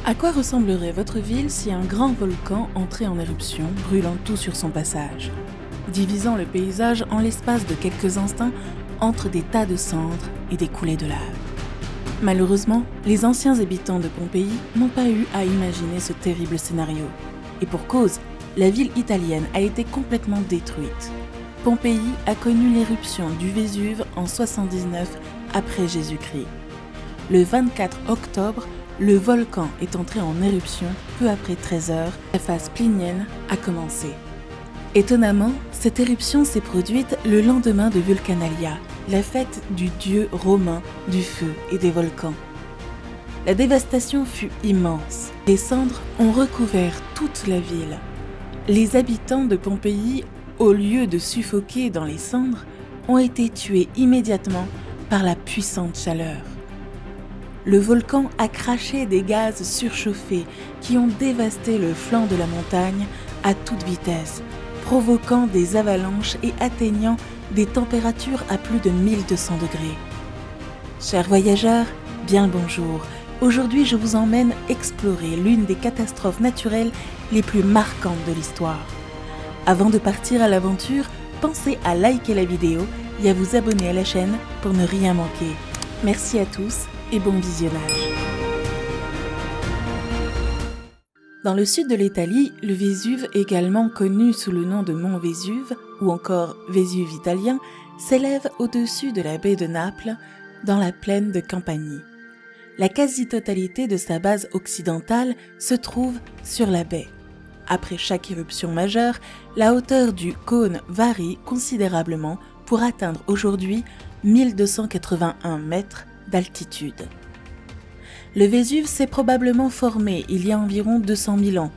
À quoi ressemblerait votre ville si un grand volcan entrait en éruption, brûlant tout sur son passage, divisant le paysage en l'espace de quelques instants entre des tas de cendres et des coulées de lave? Malheureusement, les anciens habitants de Pompéi n'ont pas eu à imaginer ce terrible scénario. Et pour cause, la ville italienne a été complètement détruite. Pompéi a connu l'éruption du Vésuve en 79 après Jésus-Christ. Le 24 octobre, le volcan est entré en éruption peu après 13 heures, la phase plinienne a commencé. Étonnamment, cette éruption s'est produite le lendemain de Vulcanalia, la fête du dieu romain du feu et des volcans. La dévastation fut immense. Les cendres ont recouvert toute la ville. Les habitants de Pompéi, au lieu de suffoquer dans les cendres, ont été tués immédiatement par la puissante chaleur. Le volcan a craché des gaz surchauffés qui ont dévasté le flanc de la montagne à toute vitesse, provoquant des avalanches et atteignant des températures à plus de 1200 degrés. Chers voyageurs, bien le bonjour. Aujourd'hui, je vous emmène explorer l'une des catastrophes naturelles les plus marquantes de l'histoire. Avant de partir à l'aventure, pensez à liker la vidéo et à vous abonner à la chaîne pour ne rien manquer. Merci à tous et bon visionnage. Dans le sud de l'Italie, le Vésuve, également connu sous le nom de mont Vésuve ou encore Vésuve italien, s'élève au-dessus de la baie de Naples, dans la plaine de Campanie. La quasi-totalité de sa base occidentale se trouve sur la baie. Après chaque éruption majeure, la hauteur du cône varie considérablement pour atteindre aujourd'hui 1281 mètres d'altitude. Le Vésuve s'est probablement formé il y a environ 200 000 ans.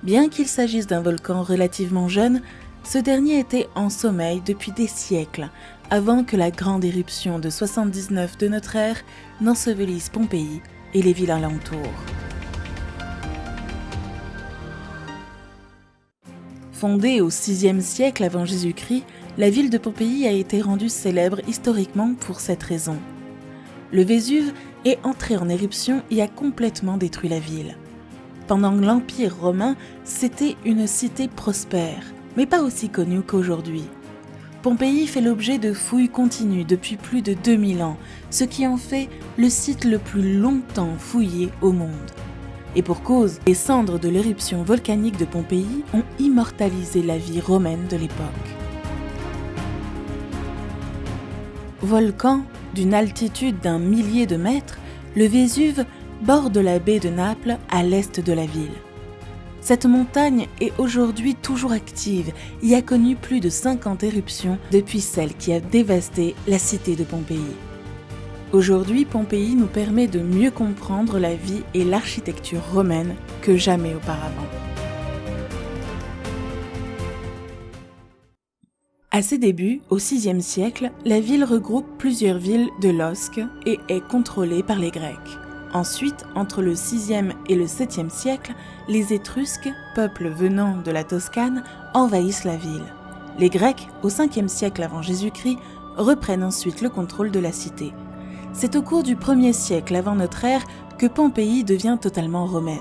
Bien qu'il s'agisse d'un volcan relativement jeune, ce dernier était en sommeil depuis des siècles, avant que la grande éruption de 79 de notre ère n'ensevelisse Pompéi et les villes alentours. Fondée au VIe siècle avant Jésus-Christ, la ville de Pompéi a été rendue célèbre historiquement pour cette raison. Le Vésuve est entré en éruption et a complètement détruit la ville. Pendant l'Empire romain, c'était une cité prospère, mais pas aussi connue qu'aujourd'hui. Pompéi fait l'objet de fouilles continues depuis plus de 2000 ans, ce qui en fait le site le plus longtemps fouillé au monde. Et pour cause, les cendres de l'éruption volcanique de Pompéi ont immortalisé la vie romaine de l'époque. Volcan d'une altitude d'1 millier de mètres, le Vésuve borde la baie de Naples à l'est de la ville. Cette montagne est aujourd'hui toujours active et a connu plus de 50 éruptions depuis celle qui a dévasté la cité de Pompéi. Aujourd'hui, Pompéi nous permet de mieux comprendre la vie et l'architecture romaine que jamais auparavant. À ses débuts, au VIe siècle, la ville regroupe plusieurs villes de l'Osque et est contrôlée par les Grecs. Ensuite, entre le VIe et le VIIe siècle, les Étrusques, peuple venant de la Toscane, envahissent la ville. Les Grecs, au Ve siècle avant Jésus-Christ, reprennent ensuite le contrôle de la cité. C'est au cours du 1er siècle avant notre ère que Pompéi devient totalement romaine.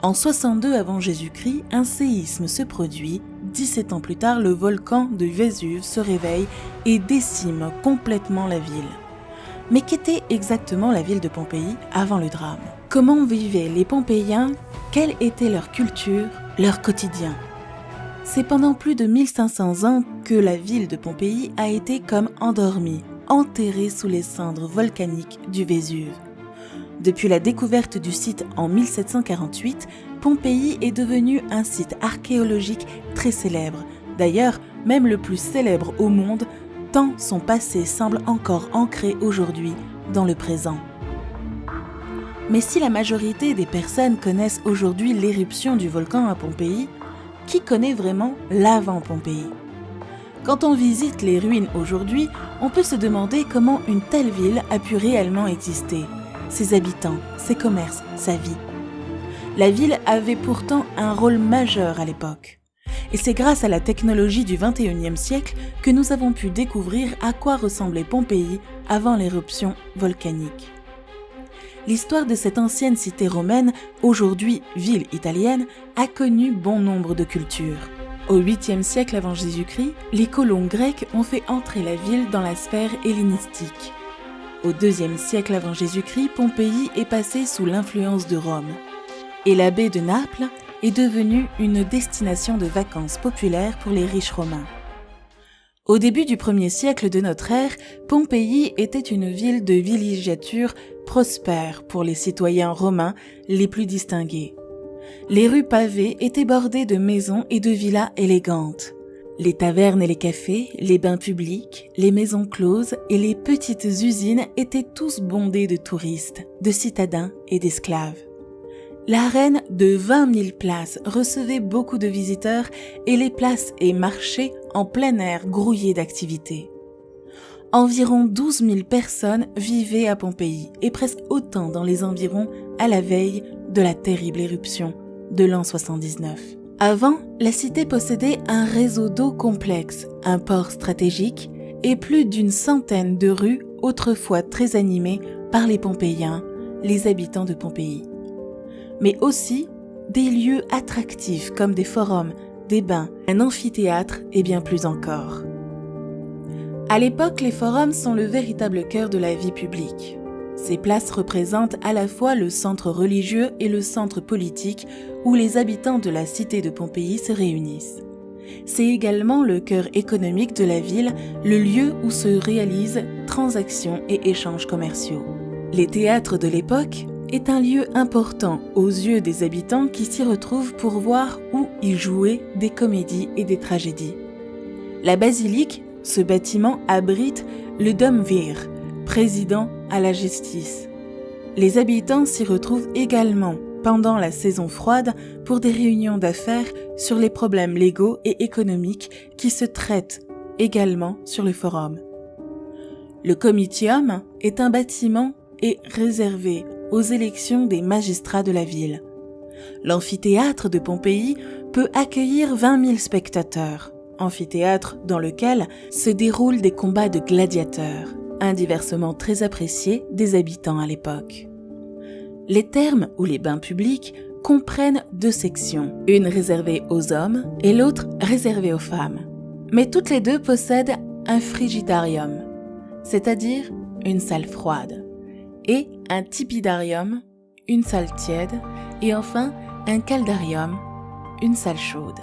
En 62 avant Jésus-Christ, un séisme se produit. 17 ans plus tard, le volcan de Vésuve se réveille et décime complètement la ville. Mais qu'était exactement la ville de Pompéi avant le drame? Comment vivaient les Pompéiens? Quelle était leur culture, leur quotidien? C'est pendant plus de 1500 ans que la ville de Pompéi a été comme endormie, enterrée sous les cendres volcaniques du Vésuve. Depuis la découverte du site en 1748, Pompéi est devenu un site archéologique très célèbre. D'ailleurs, même le plus célèbre au monde, tant son passé semble encore ancré aujourd'hui dans le présent. Mais si la majorité des personnes connaissent aujourd'hui l'éruption du volcan à Pompéi, qui connaît vraiment l'avant Pompéi? Quand on visite les ruines aujourd'hui, on peut se demander comment une telle ville a pu réellement exister. Ses habitants, ses commerces, sa vie. La ville avait pourtant un rôle majeur à l'époque. Et c'est grâce à la technologie du XXIe siècle que nous avons pu découvrir à quoi ressemblait Pompéi avant l'éruption volcanique. l'histoire de cette ancienne cité romaine, aujourd'hui ville italienne, a connu bon nombre de cultures. Au 8e siècle avant Jésus-Christ, les colons grecs ont fait entrer la ville dans la sphère hellénistique. Au 2e siècle avant Jésus-Christ, Pompéi est passée sous l'influence de Rome. Et la baie de Naples est devenue une destination de vacances populaire pour les riches romains. Au début du 1er siècle de notre ère, Pompéi était une ville de villégiature prospère pour les citoyens romains les plus distingués. Les rues pavées étaient bordées de maisons et de villas élégantes. Les tavernes et les cafés, les bains publics, les maisons closes et les petites usines étaient tous bondés de touristes, de citadins et d'esclaves. L'arène de 20 000 places recevait beaucoup de visiteurs et les places et marchés en plein air grouillaient d'activités. Environ 12 000 personnes vivaient à Pompéi et presque autant dans les environs à la veille de la terrible éruption de l'an 79. Avant, la cité possédait un réseau d'eau complexe, un port stratégique et plus d'une centaine de rues autrefois très animées par les Pompéiens, les habitants de Pompéi. Mais aussi des lieux attractifs comme des forums, des bains, un amphithéâtre et bien plus encore. À l'époque, les forums sont le véritable cœur de la vie publique. Ces places représentent à la fois le centre religieux et le centre politique où les habitants de la cité de Pompéi se réunissent. C'est également le cœur économique de la ville, le lieu où se réalisent transactions et échanges commerciaux. Les théâtres de l'époque est un lieu important aux yeux des habitants qui s'y retrouvent pour voir ou y jouer des comédies et des tragédies. La basilique, ce bâtiment abrite le Domvir, président à la justice. Les habitants s'y retrouvent également pendant la saison froide pour des réunions d'affaires sur les problèmes légaux et économiques qui se traitent également sur le forum. Le Comitium est un bâtiment réservé aux élections des magistrats de la ville. L'amphithéâtre de Pompéi peut accueillir 20 000 spectateurs, amphithéâtre dans lequel se déroulent des combats de gladiateurs, un divertissement très apprécié des habitants à l'époque. Les thermes ou les bains publics comprennent 2 sections, une réservée aux hommes et l'autre réservée aux femmes. Mais toutes les 2 possèdent un frigidarium, c'est-à-dire une salle froide, et un tepidarium, une salle tiède, et enfin un caldarium, une salle chaude.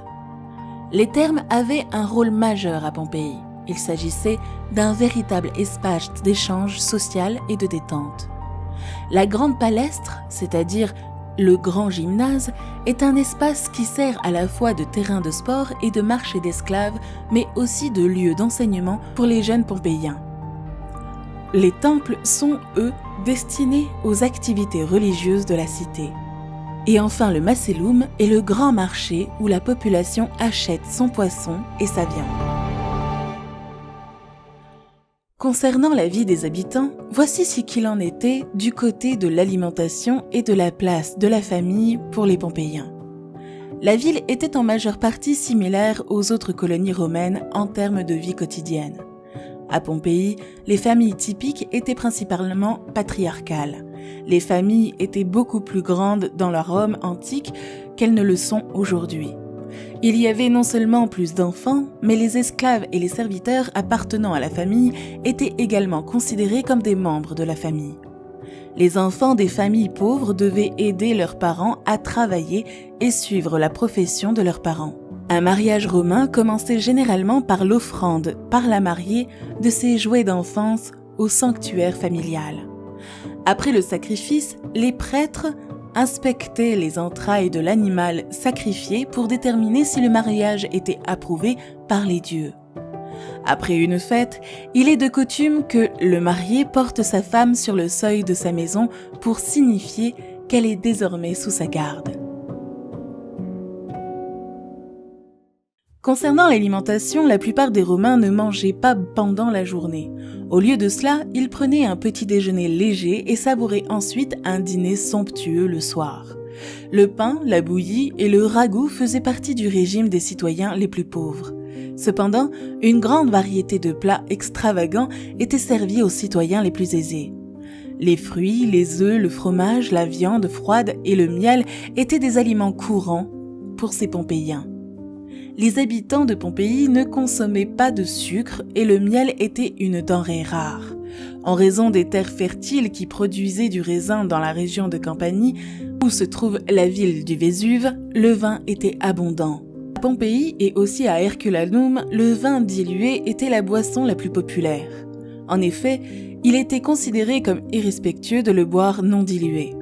Les thermes avaient un rôle majeur à Pompéi. Il s'agissait d'un véritable espace d'échange social et de détente. La grande palestre, c'est-à-dire le grand gymnase, est un espace qui sert à la fois de terrain de sport et de marché d'esclaves, mais aussi de lieu d'enseignement pour les jeunes Pompéiens. Les temples sont, eux, destinés aux activités religieuses de la cité. Et enfin le Macellum est le grand marché où la population achète son poisson et sa viande. Concernant la vie des habitants, voici ce qu'il en était du côté de l'alimentation et de la place de la famille pour les Pompéiens. La ville était en majeure partie similaire aux autres colonies romaines en termes de vie quotidienne. À Pompéi, les familles typiques étaient principalement patriarcales. Les familles étaient beaucoup plus grandes dans la Rome antique qu'elles ne le sont aujourd'hui. Il y avait non seulement plus d'enfants, mais les esclaves et les serviteurs appartenant à la famille étaient également considérés comme des membres de la famille. Les enfants des familles pauvres devaient aider leurs parents à travailler et suivre la profession de leurs parents. Un mariage romain commençait généralement par l'offrande par la mariée de ses jouets d'enfance au sanctuaire familial. Après le sacrifice, les prêtres inspectaient les entrailles de l'animal sacrifié pour déterminer si le mariage était approuvé par les dieux. Après une fête, il est de coutume que le marié porte sa femme sur le seuil de sa maison pour signifier qu'elle est désormais sous sa garde. Concernant l'alimentation, la plupart des Romains ne mangeaient pas pendant la journée. Au lieu de cela, ils prenaient un petit déjeuner léger et savouraient ensuite un dîner somptueux le soir. Le pain, la bouillie et le ragoût faisaient partie du régime des citoyens les plus pauvres. Cependant, une grande variété de plats extravagants était servie aux citoyens les plus aisés. Les fruits, les œufs, le fromage, la viande froide et le miel étaient des aliments courants pour ces Pompéiens. Les habitants de Pompéi ne consommaient pas de sucre et le miel était une denrée rare. En raison des terres fertiles qui produisaient du raisin dans la région de Campanie, où se trouve la ville du Vésuve, le vin était abondant. À Pompéi et aussi à Herculanum, le vin dilué était la boisson la plus populaire. En effet, il était considéré comme irrespectueux de le boire non dilué.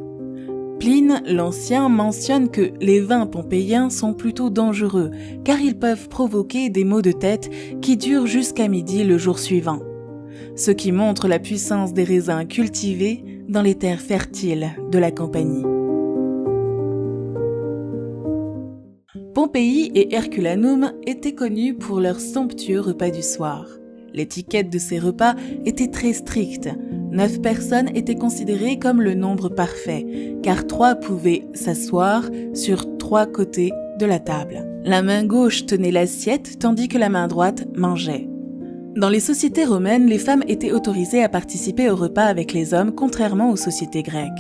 Pline l'Ancien mentionne que les vins pompéiens sont plutôt dangereux car ils peuvent provoquer des maux de tête qui durent jusqu'à midi le jour suivant. Ce qui montre la puissance des raisins cultivés dans les terres fertiles de la Campanie. Pompéi et Herculanum étaient connus pour leurs somptueux repas du soir. L'étiquette de ces repas était très stricte. 9 personnes étaient considérées comme le nombre parfait, car 3 pouvaient s'asseoir sur 3 côtés de la table. La main gauche tenait l'assiette, tandis que la main droite mangeait. Dans les sociétés romaines, les femmes étaient autorisées à participer au repas avec les hommes, contrairement aux sociétés grecques.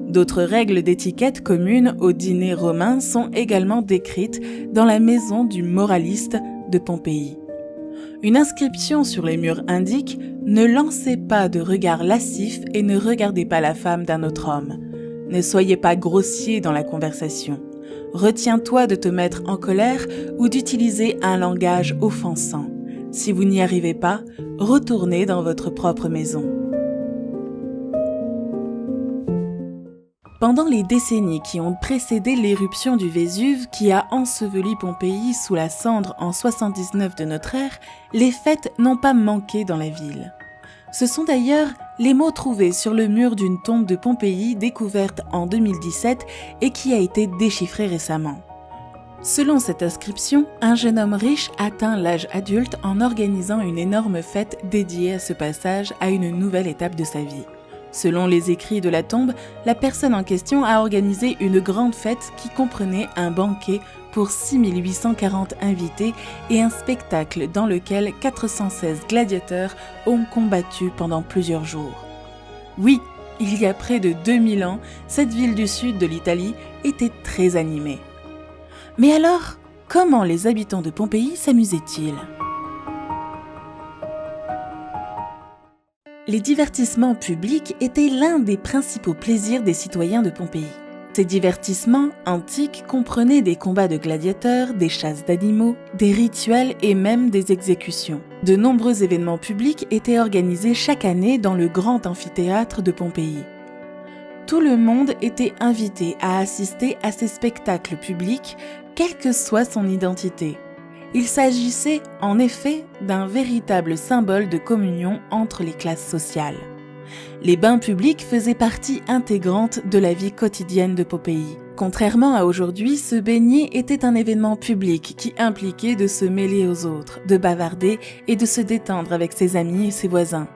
D'autres règles d'étiquette communes au dîner romain sont également décrites dans la maison du moraliste de Pompéi. Une inscription sur les murs indique « Ne lancez pas de regard lascif et ne regardez pas la femme d'un autre homme. Ne soyez pas grossier dans la conversation. Retiens-toi de te mettre en colère ou d'utiliser un langage offensant. Si vous n'y arrivez pas, retournez dans votre propre maison. » Pendant les décennies qui ont précédé l'éruption du Vésuve qui a enseveli Pompéi sous la cendre en 79 de notre ère, les fêtes n'ont pas manqué dans la ville. Ce sont d'ailleurs les mots trouvés sur le mur d'une tombe de Pompéi découverte en 2017 et qui a été déchiffrée récemment. Selon cette inscription, un jeune homme riche atteint l'âge adulte en organisant une énorme fête dédiée à ce passage à une nouvelle étape de sa vie. Selon les écrits de la tombe, la personne en question a organisé une grande fête qui comprenait un banquet pour 6840 invités et un spectacle dans lequel 416 gladiateurs ont combattu pendant plusieurs jours. Oui, il y a près de 2000 ans, cette ville du sud de l'Italie était très animée. Mais alors, comment les habitants de Pompéi s'amusaient-ils ? Les divertissements publics étaient l'un des principaux plaisirs des citoyens de Pompéi. Ces divertissements antiques comprenaient des combats de gladiateurs, des chasses d'animaux, des rituels et même des exécutions. De nombreux événements publics étaient organisés chaque année dans le grand amphithéâtre de Pompéi. Tout le monde était invité à assister à ces spectacles publics, quelle que soit son identité. Il s'agissait en effet d'un véritable symbole de communion entre les classes sociales. Les bains publics faisaient partie intégrante de la vie quotidienne de Pompéi. Contrairement à aujourd'hui, se baigner était un événement public qui impliquait de se mêler aux autres, de bavarder et de se détendre avec ses amis et ses voisins.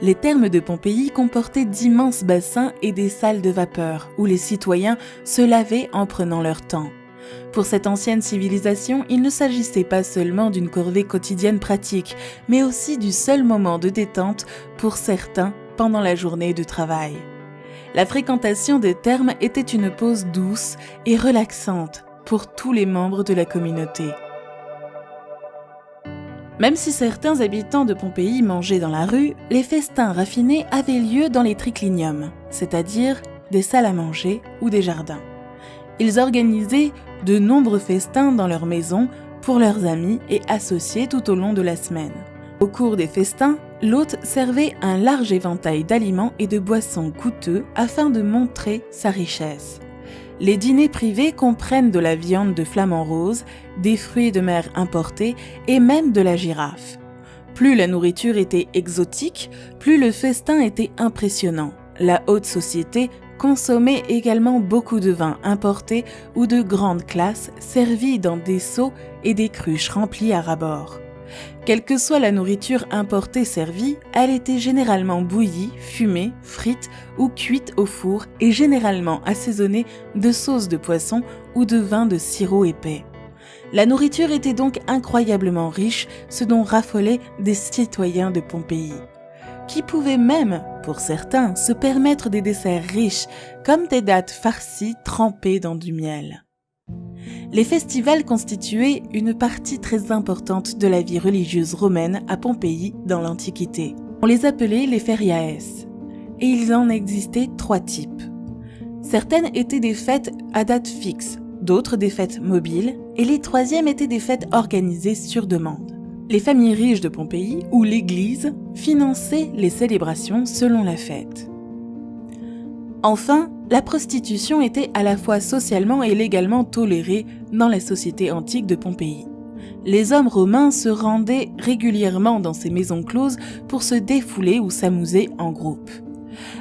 Les thermes de Pompéi comportaient d'immenses bassins et des salles de vapeur où les citoyens se lavaient en prenant leur temps. Pour cette ancienne civilisation, il ne s'agissait pas seulement d'une corvée quotidienne pratique, mais aussi du seul moment de détente pour certains pendant la journée de travail. La fréquentation des thermes était une pause douce et relaxante pour tous les membres de la communauté. Même si certains habitants de Pompéi mangeaient dans la rue, les festins raffinés avaient lieu dans les tricliniums, c'est-à-dire des salles à manger ou des jardins. Ils organisaient de nombreux festins dans leurs maisons pour leurs amis et associés tout au long de la semaine. Au cours des festins, l'hôte servait un large éventail d'aliments et de boissons coûteux afin de montrer sa richesse. Les dîners privés comprennent de la viande de flamant rose, des fruits de mer importés et même de la girafe. Plus la nourriture était exotique, plus le festin était impressionnant. La haute société consommait également beaucoup de vins importés ou de grande classe servis dans des seaux et des cruches remplies à ras-bord. Quelle que soit la nourriture importée servie, elle était généralement bouillie, fumée, frite ou cuite au four et généralement assaisonnée de sauce de poisson ou de vin de sirop épais. La nourriture était donc incroyablement riche, ce dont raffolaient des citoyens de Pompéi. qui pouvaient même, pour certains, se permettre des desserts riches, comme des dattes farcies trempées dans du miel. Les festivals constituaient une partie très importante de la vie religieuse romaine à Pompéi dans l'Antiquité. On les appelait les feriaes, et il en existait 3 types. Certaines étaient des fêtes à date fixe, d'autres des fêtes mobiles, et les 3e étaient des fêtes organisées sur demande. Les familles riches de Pompéi ou l'Église finançaient les célébrations selon la fête. Enfin, la prostitution était à la fois socialement et légalement tolérée dans la société antique de Pompéi. Les hommes romains se rendaient régulièrement dans ces maisons closes pour se défouler ou s'amuser en groupe.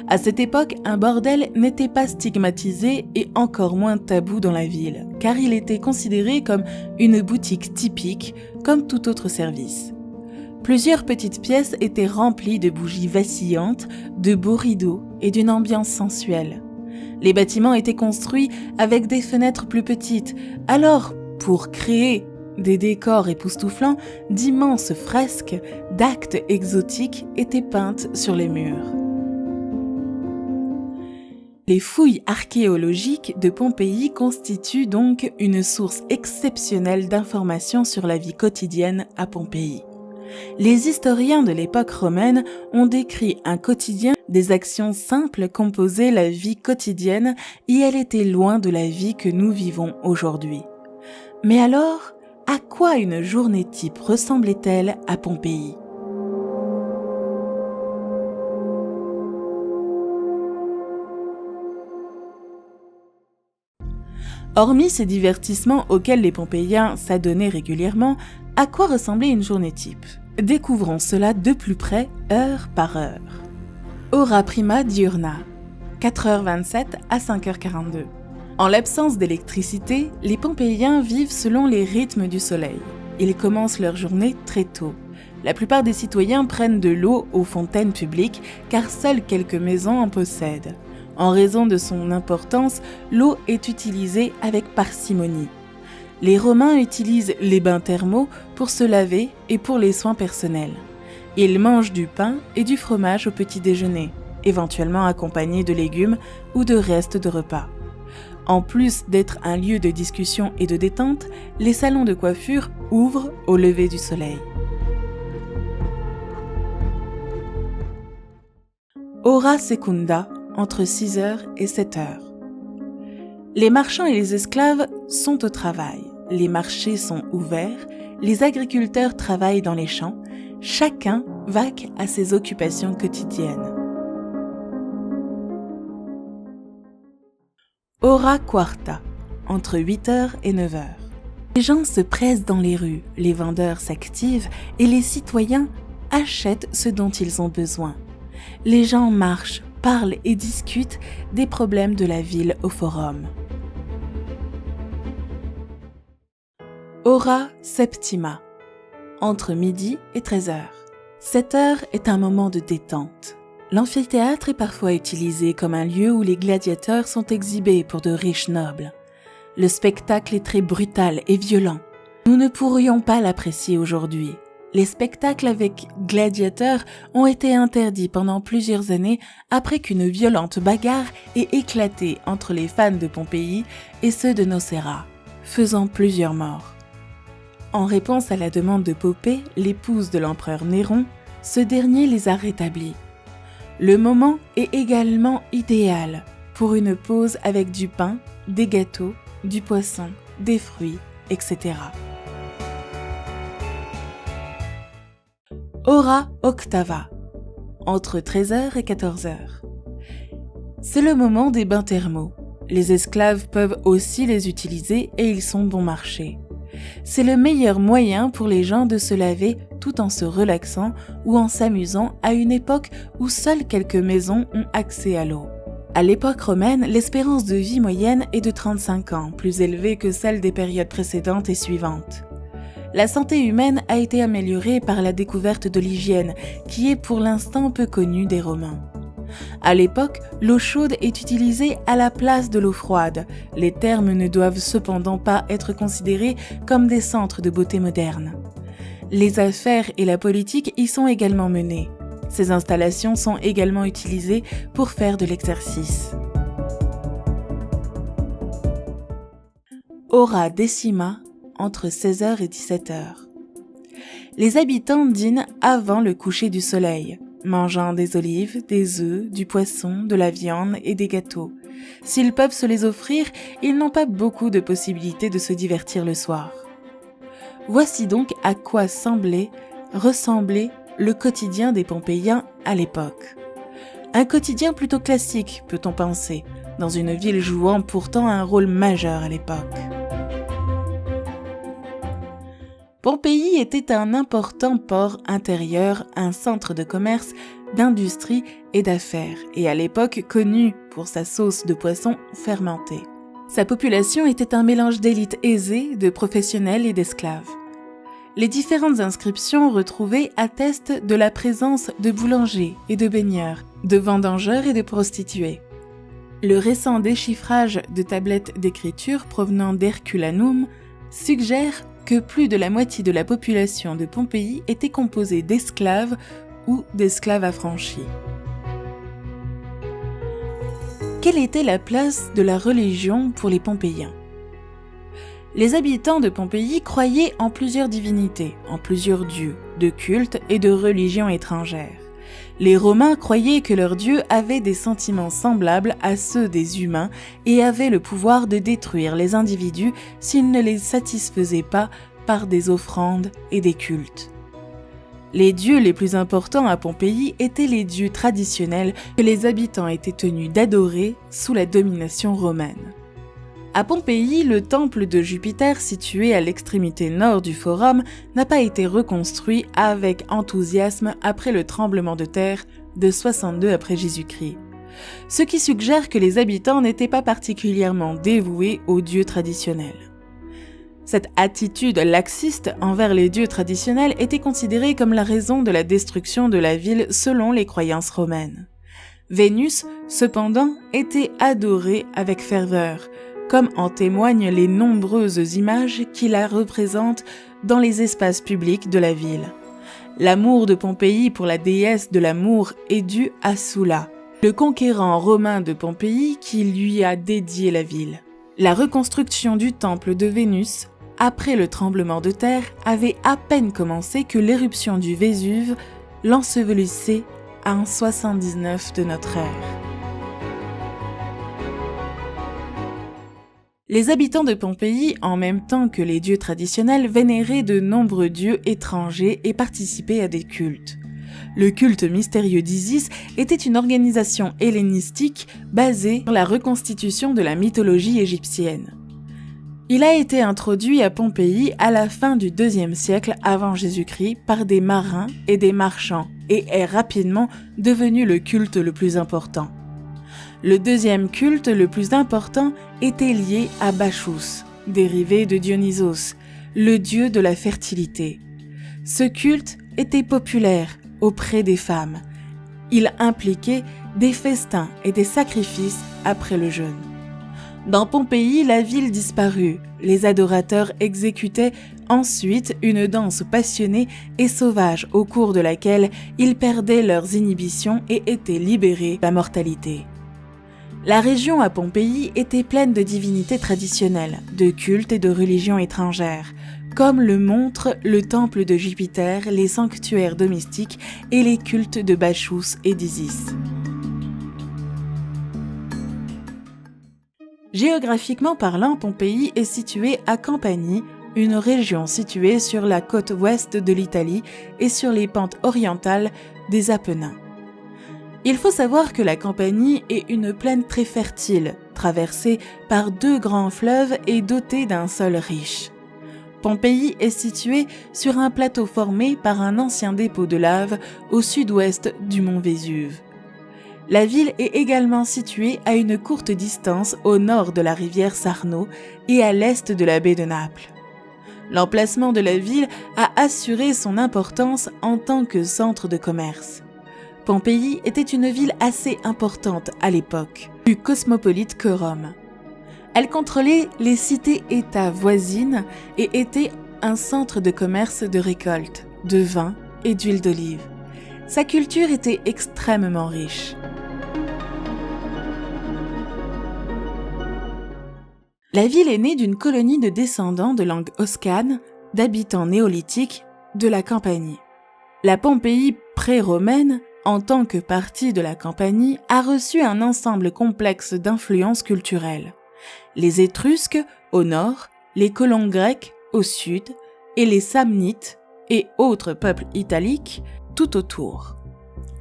À cette époque, un bordel n'était pas stigmatisé et encore moins tabou dans la ville, car il était considéré comme une boutique typique, comme tout autre service. Plusieurs petites pièces étaient remplies de bougies vacillantes, de beaux rideaux et d'une ambiance sensuelle. Les bâtiments étaient construits avec des fenêtres plus petites, alors, pour créer des décors époustouflants, d'immenses fresques d'actes exotiques étaient peintes sur les murs. Les fouilles archéologiques de Pompéi constituent donc une source exceptionnelle d'informations sur la vie quotidienne à Pompéi. Les historiens de l'époque romaine ont décrit un quotidien, des actions simples composaient la vie quotidienne et elle était loin de la vie que nous vivons aujourd'hui. Mais alors, à quoi une journée type ressemblait-elle à Pompéi ? Hormis ces divertissements auxquels les Pompéiens s'adonnaient régulièrement, à quoi ressemblait une journée type ? Découvrons cela de plus près, heure par heure. Hora prima diurna, 4h27 à 5h42. En l'absence d'électricité, les Pompéiens vivent selon les rythmes du soleil. Ils commencent leur journée très tôt. La plupart des citoyens prennent de l'eau aux fontaines publiques car seules quelques maisons en possèdent. En raison de son importance, l'eau est utilisée avec parcimonie. Les Romains utilisent les bains thermaux pour se laver et pour les soins personnels. Ils mangent du pain et du fromage au petit déjeuner, éventuellement accompagnés de légumes ou de restes de repas. En plus d'être un lieu de discussion et de détente, les salons de coiffure ouvrent au lever du soleil. Hora secunda, entre 6h et 7h. Les marchands et les esclaves sont au travail, les marchés sont ouverts, les agriculteurs travaillent dans les champs, chacun vaque à ses occupations quotidiennes. Hora quarta, entre 8h et 9h. Les gens se pressent dans les rues, les vendeurs s'activent et les citoyens achètent ce dont ils ont besoin. Les gens marchent, parlent et discutent des problèmes de la ville au forum. Hora septima, entre midi et 13h. Cette heure est un moment de détente. L'amphithéâtre est parfois utilisé comme un lieu où les gladiateurs sont exhibés pour de riches nobles. Le spectacle est très brutal et violent. Nous ne pourrions pas l'apprécier aujourd'hui. Les spectacles avec gladiateurs ont été interdits pendant plusieurs années après qu'une violente bagarre ait éclaté entre les fans de Pompéi et ceux de Nocera, faisant plusieurs morts. En réponse à la demande de Popée, l'épouse de l'empereur Néron, ce dernier les a rétablis. Le moment est également idéal pour une pause avec du pain, des gâteaux, du poisson, des fruits, etc. Hora octava, entre 13h et 14h. C'est le moment des bains thermaux. Les esclaves peuvent aussi les utiliser et ils sont bon marché. C'est le meilleur moyen pour les gens de se laver tout en se relaxant ou en s'amusant à une époque où seules quelques maisons ont accès à l'eau. À l'époque romaine, l'espérance de vie moyenne est de 35 ans, plus élevée que celle des périodes précédentes et suivantes. La santé humaine a été améliorée par la découverte de l'hygiène, qui est pour l'instant peu connue des Romains. À l'époque, l'eau chaude est utilisée à la place de l'eau froide. Les thermes ne doivent cependant pas être considérés comme des centres de beauté moderne. Les affaires et la politique y sont également menées. Ces installations sont également utilisées pour faire de l'exercice. Hora decima, entre 16h et 17h. Les habitants dînent avant le coucher du soleil, mangeant des olives, des œufs, du poisson, de la viande et des gâteaux. S'ils peuvent se les offrir, ils n'ont pas beaucoup de possibilités de se divertir le soir. Voici donc à quoi ressemblait le quotidien des Pompéiens à l'époque. Un quotidien plutôt classique, peut-on penser, dans une ville jouant pourtant un rôle majeur à l'époque. Pompéi était un important port intérieur, un centre de commerce, d'industrie et d'affaires, et à l'époque connu pour sa sauce de poisson fermentée. Sa population était un mélange d'élites aisées, de professionnels et d'esclaves. Les différentes inscriptions retrouvées attestent de la présence de boulangers et de baigneurs, de vendangeurs et de prostituées. Le récent déchiffrage de tablettes d'écriture provenant d'Herculanum suggère que plus de la moitié de la population de Pompéi était composée d'esclaves ou d'esclaves affranchis. Quelle était la place de la religion pour les Pompéiens ? Les habitants de Pompéi croyaient en plusieurs divinités, en plusieurs dieux, de cultes et de religions étrangères. Les Romains croyaient que leurs dieux avaient des sentiments semblables à ceux des humains et avaient le pouvoir de détruire les individus s'ils ne les satisfaisaient pas par des offrandes et des cultes. Les dieux les plus importants à Pompéi étaient les dieux traditionnels que les habitants étaient tenus d'adorer sous la domination romaine. À Pompéi, le temple de Jupiter, situé à l'extrémité nord du forum, n'a pas été reconstruit avec enthousiasme après le tremblement de terre de 62 après Jésus-Christ. Ce qui suggère que les habitants n'étaient pas particulièrement dévoués aux dieux traditionnels. Cette attitude laxiste envers les dieux traditionnels était considérée comme la raison de la destruction de la ville selon les croyances romaines. Vénus, cependant, était adorée avec ferveur, comme en témoignent les nombreuses images qui la représentent dans les espaces publics de la ville. L'amour de Pompéi pour la déesse de l'amour est dû à Sulla, le conquérant romain de Pompéi qui lui a dédié la ville. La reconstruction du temple de Vénus, après le tremblement de terre, avait à peine commencé que l'éruption du Vésuve l'ensevelissait en 79 de notre ère. Les habitants de Pompéi, en même temps que les dieux traditionnels, vénéraient de nombreux dieux étrangers et participaient à des cultes. Le culte mystérieux d'Isis était une organisation hellénistique basée sur la reconstitution de la mythologie égyptienne. Il a été introduit à Pompéi à la fin du IIe siècle avant Jésus-Christ par des marins et des marchands et est rapidement devenu le culte le plus important. Le deuxième culte le plus important était lié à Bacchus, dérivé de Dionysos, le dieu de la fertilité. Ce culte était populaire auprès des femmes. Il impliquait des festins et des sacrifices après le jeûne. Dans Pompéi, la ville disparut. Les adorateurs exécutaient ensuite une danse passionnée et sauvage au cours de laquelle ils perdaient leurs inhibitions et étaient libérés de la mortalité. La région à Pompéi était pleine de divinités traditionnelles, de cultes et de religions étrangères, comme le montrent le temple de Jupiter, les sanctuaires domestiques et les cultes de Bacchus et d'Isis. Géographiquement parlant, Pompéi est située à Campanie, une région située sur la côte ouest de l'Italie et sur les pentes orientales des Apennins. Il faut savoir que la Campanie est une plaine très fertile, traversée par 2 grands fleuves et dotée d'un sol riche. Pompéi est située sur un plateau formé par un ancien dépôt de lave au sud-ouest du mont Vésuve. La ville est également située à une courte distance au nord de la rivière Sarno et à l'est de la baie de Naples. L'emplacement de la ville a assuré son importance en tant que centre de commerce. Pompéi était une ville assez importante à l'époque, plus cosmopolite que Rome. Elle contrôlait les cités-États voisines et était un centre de commerce de récolte, de vin et d'huile d'olive. Sa culture était extrêmement riche. La ville est née d'une colonie de descendants de langue oscane, d'habitants néolithiques de la Campanie. La Pompéi pré-romaine, en tant que partie de la Campanie, a reçu un ensemble complexe d'influences culturelles. Les Étrusques au nord, les colons grecs au sud et les Samnites et autres peuples italiques tout autour.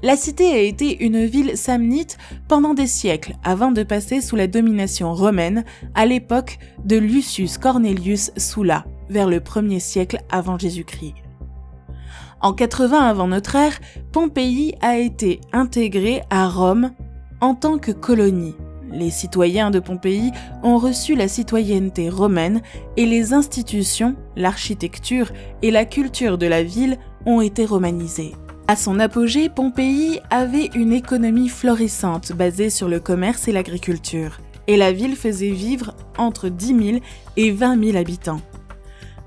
La cité a été une ville samnite pendant des siècles avant de passer sous la domination romaine à l'époque de Lucius Cornelius Sulla, vers le 1er siècle avant Jésus-Christ. En 80 avant notre ère, Pompéi a été intégrée à Rome en tant que colonie. Les citoyens de Pompéi ont reçu la citoyenneté romaine et les institutions, l'architecture et la culture de la ville ont été romanisées. À son apogée, Pompéi avait une économie florissante basée sur le commerce et l'agriculture, et la ville faisait vivre entre 10 000 et 20 000 habitants.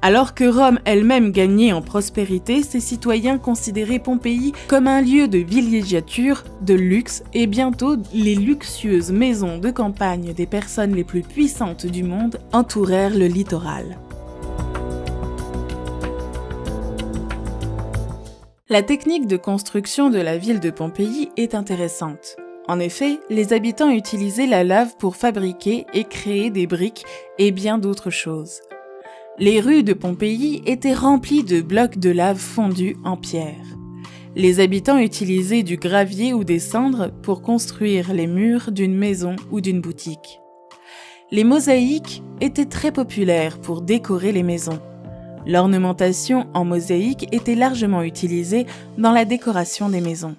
Alors que Rome elle-même gagnait en prospérité, ses citoyens considéraient Pompéi comme un lieu de villégiature, de luxe, et bientôt les luxueuses maisons de campagne des personnes les plus puissantes du monde entourèrent le littoral. La technique de construction de la ville de Pompéi est intéressante. En effet, les habitants utilisaient la lave pour fabriquer et créer des briques et bien d'autres choses. Les rues de Pompéi étaient remplies de blocs de lave fondus en pierre. Les habitants utilisaient du gravier ou des cendres pour construire les murs d'une maison ou d'une boutique. Les mosaïques étaient très populaires pour décorer les maisons. L'ornementation en mosaïque était largement utilisée dans la décoration des maisons.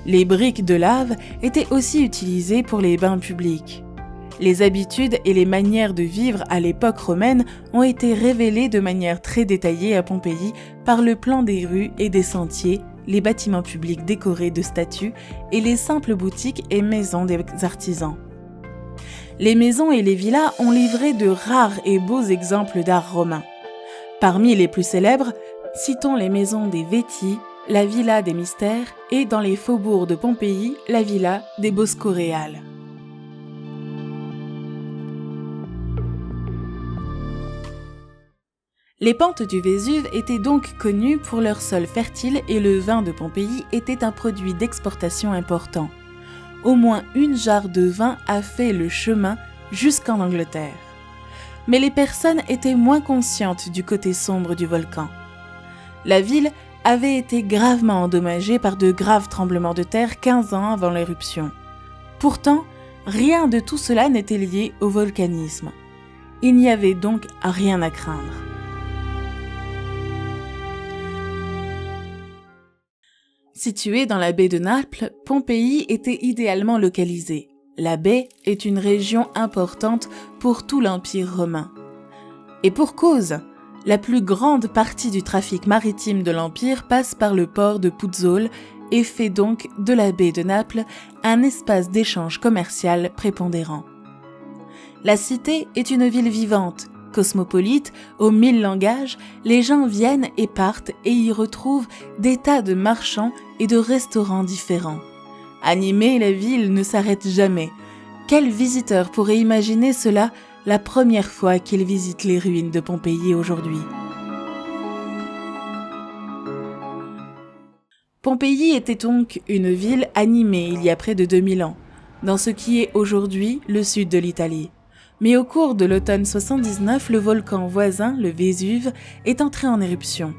Les briques de lave étaient aussi utilisées pour les bains publics. Les habitudes et les manières de vivre à l'époque romaine ont été révélées de manière très détaillée à Pompéi par le plan des rues et des sentiers, les bâtiments publics décorés de statues et les simples boutiques et maisons des artisans. Les maisons et les villas ont livré de rares et beaux exemples d'art romain. Parmi les plus célèbres, citons les maisons des Vétii, la Villa des Mystères et dans les faubourgs de Pompéi, la Villa des Boscoréales. Les pentes du Vésuve étaient donc connues pour leur sol fertile et le vin de Pompéi était un produit d'exportation important. Au moins une jarre de vin a fait le chemin jusqu'en Angleterre. Mais les personnes étaient moins conscientes du côté sombre du volcan. La ville avait été gravement endommagée par de graves tremblements de terre 15 ans avant l'éruption. Pourtant, rien de tout cela n'était lié au volcanisme. Il n'y avait donc rien à craindre. Située dans la baie de Naples, Pompéi était idéalement localisée. La baie est une région importante pour tout l'Empire romain. Et pour cause, la plus grande partie du trafic maritime de l'Empire passe par le port de Puzzole et fait donc de la baie de Naples un espace d'échange commercial prépondérant. La cité est une ville vivante, cosmopolite, aux 1000 langages, les gens viennent et partent et y retrouvent des tas de marchands et de restaurants différents. Animée, la ville ne s'arrête jamais. Quel visiteur pourrait imaginer cela la première fois qu'il visite les ruines de Pompéi aujourd'hui? Pompéi était donc une ville animée il y a près de 2000 ans, dans ce qui est aujourd'hui le sud de l'Italie. Mais au cours de l'automne 79, le volcan voisin, le Vésuve, est entré en éruption.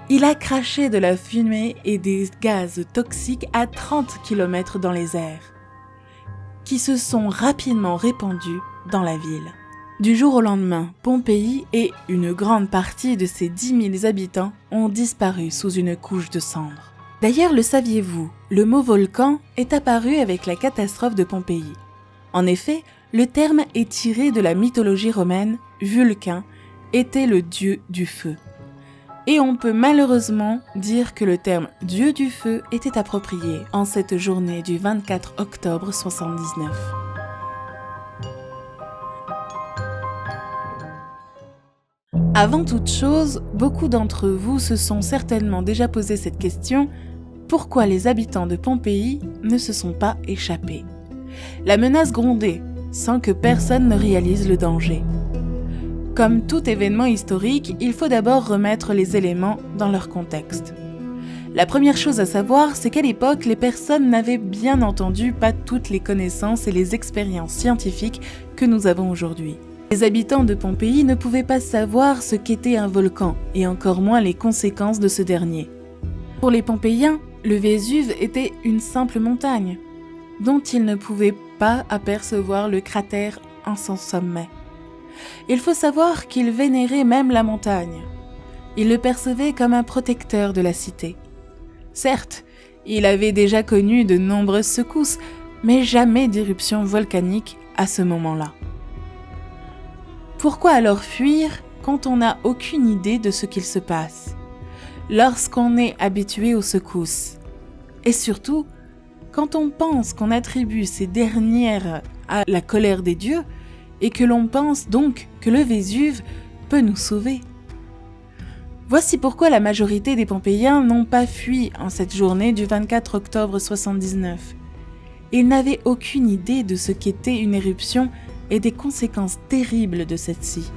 Il a craché de la fumée et des gaz toxiques à 30 km dans les airs, qui se sont rapidement répandus dans la ville. Du jour au lendemain, Pompéi et une grande partie de ses 10 000 habitants ont disparu sous une couche de cendres. D'ailleurs, le saviez-vous, le mot volcan est apparu avec la catastrophe de Pompéi. En effet, le terme est tiré de la mythologie romaine, Vulcain était le dieu du feu. Et on peut malheureusement dire que le terme « dieu du feu » était approprié en cette journée du 24 octobre 79. Avant toute chose, beaucoup d'entre vous se sont certainement déjà posé cette question: pourquoi les habitants de Pompéi ne se sont pas échappés. La menace grondait, sans que personne ne réalise le danger. Comme tout événement historique, il faut d'abord remettre les éléments dans leur contexte. La première chose à savoir, c'est qu'à l'époque, les personnes n'avaient bien entendu pas toutes les connaissances et les expériences scientifiques que nous avons aujourd'hui. Les habitants de Pompéi ne pouvaient pas savoir ce qu'était un volcan, et encore moins les conséquences de ce dernier. Pour les Pompéiens, le Vésuve était une simple montagne, dont ils ne pouvaient pas apercevoir le cratère en son sommet. Il faut savoir qu'ils vénéraient même la montagne. Ils le percevaient comme un protecteur de la cité. Certes, il avait déjà connu de nombreuses secousses, mais jamais d'éruption volcanique à ce moment-là. Pourquoi alors fuir quand on n'a aucune idée de ce qu'il se passe, lorsqu'on est habitué aux secousses? Et surtout, quand on pense qu'on attribue ces dernières à la colère des dieux, et que l'on pense donc que le Vésuve peut nous sauver. Voici pourquoi la majorité des Pompéiens n'ont pas fui en cette journée du 24 octobre 79. Ils n'avaient aucune idée de ce qu'était une éruption et des conséquences terribles de celle-ci.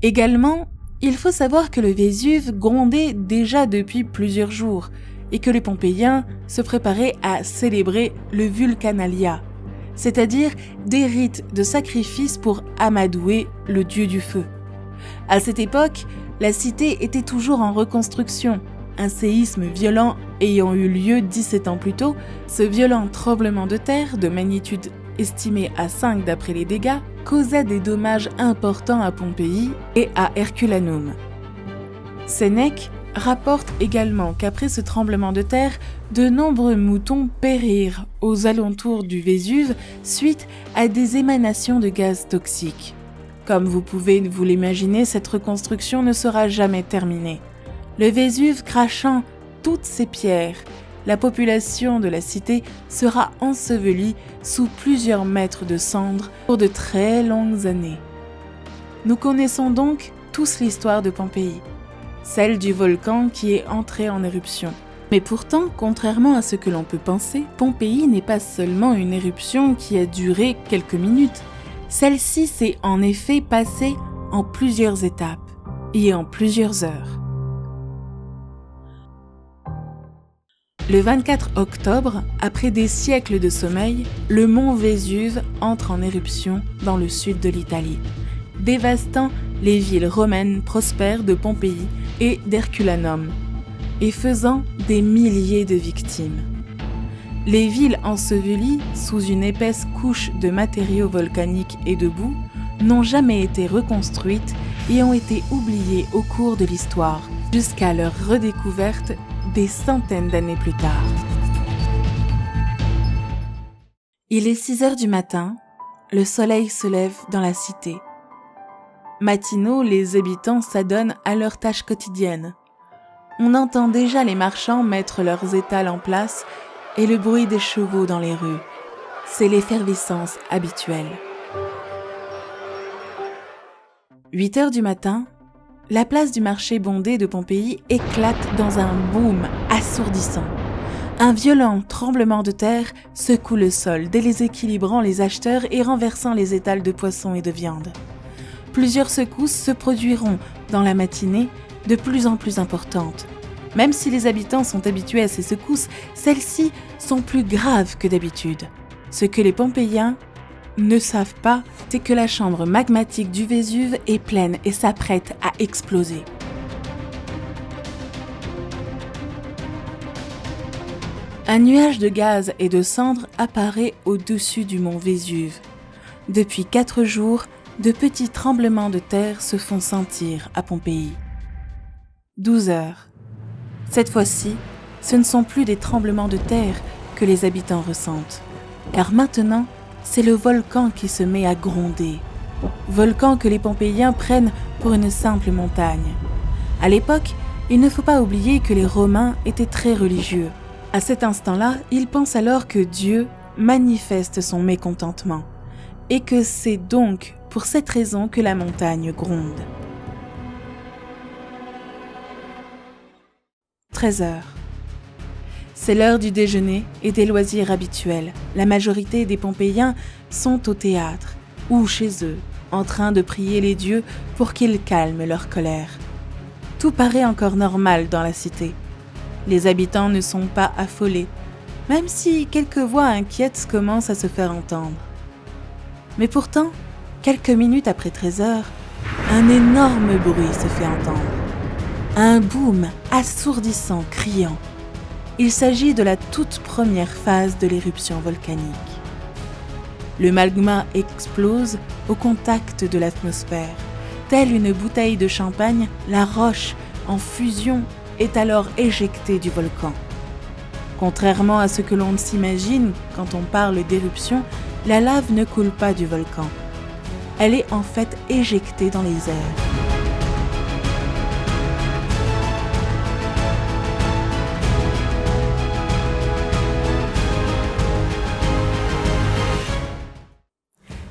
Également, il faut savoir que le Vésuve grondait déjà depuis plusieurs jours et que les Pompéiens se préparaient à célébrer le Vulcanalia, c'est-à-dire des rites de sacrifice pour amadouer le dieu du feu. À cette époque, la cité était toujours en reconstruction. Un séisme violent ayant eu lieu 17 ans plus tôt, ce violent tremblement de terre, de magnitude estimée à 5 d'après les dégâts, causa des dommages importants à Pompéi et à Herculanum. Sénèque rapporte également qu'après ce tremblement de terre, de nombreux moutons périrent aux alentours du Vésuve suite à des émanations de gaz toxiques. Comme vous pouvez vous l'imaginer, cette reconstruction ne sera jamais terminée. Le Vésuve crachant toutes ses pierres, la population de la cité sera ensevelie sous plusieurs mètres de cendres pour de très longues années. Nous connaissons donc tous l'histoire de Pompéi, celle du volcan qui est entré en éruption. Mais pourtant, contrairement à ce que l'on peut penser, Pompéi n'est pas seulement une éruption qui a duré quelques minutes. Celle-ci s'est en effet passée en plusieurs étapes et en plusieurs heures. Le 24 octobre, après des siècles de sommeil, le mont Vésuve entre en éruption dans le sud de l'Italie, dévastant les villes romaines prospères de Pompéi et d'Herculanum, et faisant des milliers de victimes. Les villes ensevelies sous une épaisse couche de matériaux volcaniques et de boue n'ont jamais été reconstruites et ont été oubliées au cours de l'histoire, jusqu'à leur redécouverte des centaines d'années plus tard. Il est 6 heures du matin, le soleil se lève dans la cité. Matinaux, les habitants s'adonnent à leurs tâches quotidiennes. On entend déjà les marchands mettre leurs étals en place et le bruit des chevaux dans les rues. C'est l'effervescence habituelle. 8 heures du matin, la place du marché bondé de Pompéi éclate dans un boom assourdissant. Un violent tremblement de terre secoue le sol, déséquilibrant les acheteurs et renversant les étals de poissons et de viande. Plusieurs secousses se produiront dans la matinée, de plus en plus importantes. Même si les habitants sont habitués à ces secousses, celles-ci sont plus graves que d'habitude. Ce que les Pompéiens ne savent pas, c'est que la chambre magmatique du Vésuve est pleine et s'apprête à exploser. Un nuage de gaz et de cendres apparaît au-dessus du mont Vésuve. Depuis 4 jours, de petits tremblements de terre se font sentir à Pompéi. 12 heures. Cette fois-ci, ce ne sont plus des tremblements de terre que les habitants ressentent, car maintenant, c'est le volcan qui se met à gronder. Volcan que les Pompéiens prennent pour une simple montagne. À l'époque, il ne faut pas oublier que les Romains étaient très religieux. À cet instant-là, ils pensent alors que Dieu manifeste son mécontentement, et que c'est donc pour cette raison que la montagne gronde. 13 heures. C'est l'heure du déjeuner et des loisirs habituels. La majorité des Pompéiens sont au théâtre ou chez eux, en train de prier les dieux pour qu'ils calment leur colère. Tout paraît encore normal dans la cité. Les habitants ne sont pas affolés, même si quelques voix inquiètes commencent à se faire entendre. Mais pourtant, quelques minutes après 13 heures, un énorme bruit se fait entendre. Un boom assourdissant, criant. Il s'agit de la toute première phase de l'éruption volcanique. Le magma explose au contact de l'atmosphère. Telle une bouteille de champagne, la roche en fusion est alors éjectée du volcan. Contrairement à ce que l'on s'imagine quand on parle d'éruption, la lave ne coule pas du volcan. Elle est en fait éjectée dans les airs.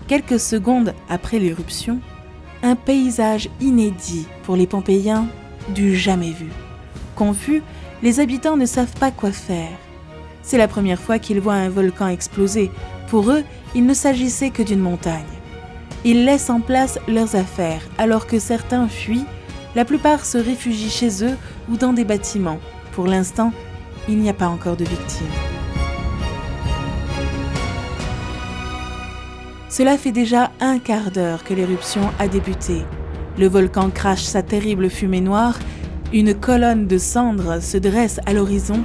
Quelques secondes après l'éruption, un paysage inédit pour les Pompéiens, du jamais vu. Confus, les habitants ne savent pas quoi faire. C'est la première fois qu'ils voient un volcan exploser. Pour eux, il ne s'agissait que d'une montagne. Ils laissent en place leurs affaires, alors que certains fuient. La plupart se réfugient chez eux ou dans des bâtiments. Pour l'instant, il n'y a pas encore de victimes. Cela fait déjà un quart d'heure que l'éruption a débuté. Le volcan crache sa terrible fumée noire. Une colonne de cendres se dresse à l'horizon,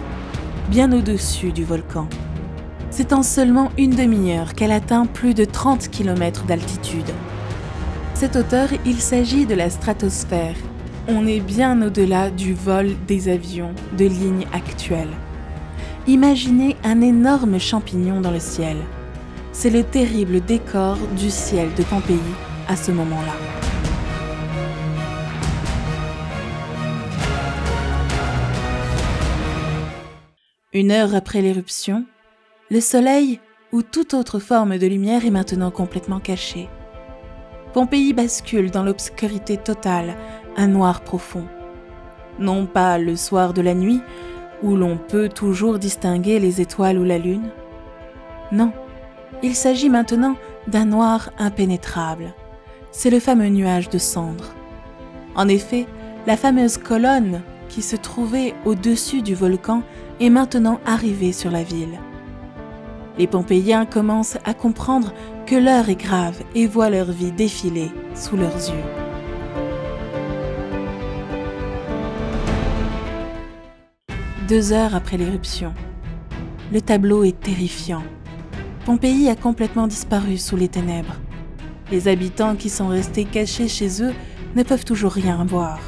bien au-dessus du volcan. C'est en seulement une demi-heure qu'elle atteint plus de 30 km d'altitude. Cette hauteur, il s'agit de la stratosphère. On est bien au-delà du vol des avions de ligne actuelle. Imaginez un énorme champignon dans le ciel. C'est le terrible décor du ciel de Pompéi à ce moment-là. Une heure après l'éruption, le soleil ou toute autre forme de lumière est maintenant complètement caché. Pompéi bascule dans l'obscurité totale, un noir profond. Non pas le soir de la nuit, où l'on peut toujours distinguer les étoiles ou la lune. Non. Il s'agit maintenant d'un noir impénétrable. C'est le fameux nuage de cendres. En effet, la fameuse colonne qui se trouvait au-dessus du volcan est maintenant arrivée sur la ville. Les Pompéiens commencent à comprendre que l'heure est grave et voient leur vie défiler sous leurs yeux. Deux heures après l'éruption, le tableau est terrifiant. Pompéi a complètement disparu sous les ténèbres. Les habitants qui sont restés cachés chez eux ne peuvent toujours rien voir.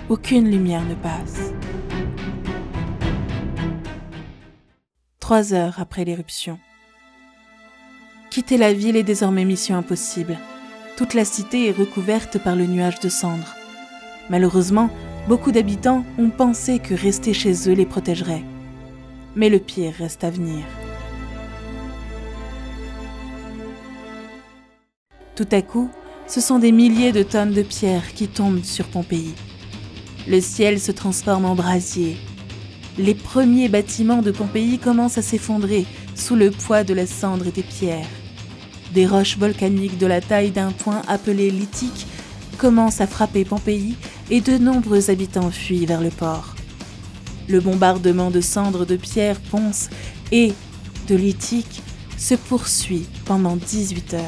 Aucune lumière ne passe. 3 heures après l'éruption. Quitter la ville est désormais mission impossible. Toute la cité est recouverte par le nuage de cendres. Malheureusement, beaucoup d'habitants ont pensé que rester chez eux les protégerait. Mais le pire reste à venir. Tout à coup, ce sont des milliers de tonnes de pierres qui tombent sur Pompéi. Le ciel se transforme en brasier. Les premiers bâtiments de Pompéi commencent à s'effondrer sous le poids de la cendre et des pierres. Des roches volcaniques de la taille d'un point appelé lithique commencent à frapper Pompéi et de nombreux habitants fuient vers le port. Le bombardement de cendres de pierre, ponce et de lithique se poursuit pendant 18 heures.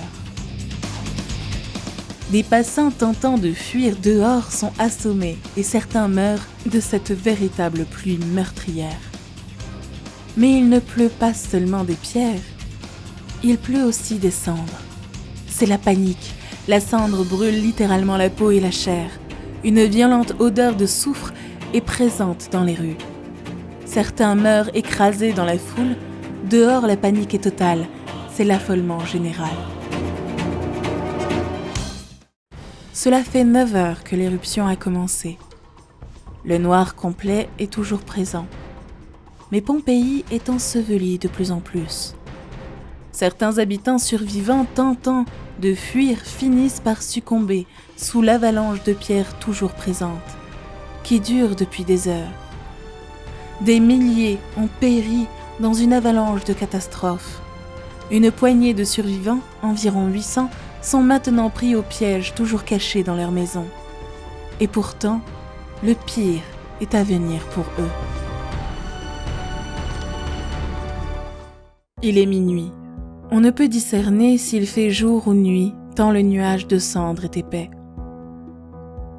Des passants tentant de fuir dehors sont assommés et certains meurent de cette véritable pluie meurtrière. Mais il ne pleut pas seulement des pierres, il pleut aussi des cendres. C'est la panique, la cendre brûle littéralement la peau et la chair. Une violente odeur de soufre est présente dans les rues. Certains meurent écrasés dans la foule, dehors la panique est totale, c'est l'affolement général. Cela fait 9 heures que l'éruption a commencé. Le noir complet est toujours présent. Mais Pompéi est ensevelie de plus en plus. Certains habitants survivants tentant de fuir finissent par succomber sous l'avalanche de pierres toujours présente, qui dure depuis des heures. Des milliers ont péri dans une avalanche de catastrophes. Une poignée de survivants, environ 800, sont maintenant pris au piège, toujours cachés dans leur maison. Et pourtant, le pire est à venir pour eux. Il est minuit. On ne peut discerner s'il fait jour ou nuit, tant le nuage de cendres est épais.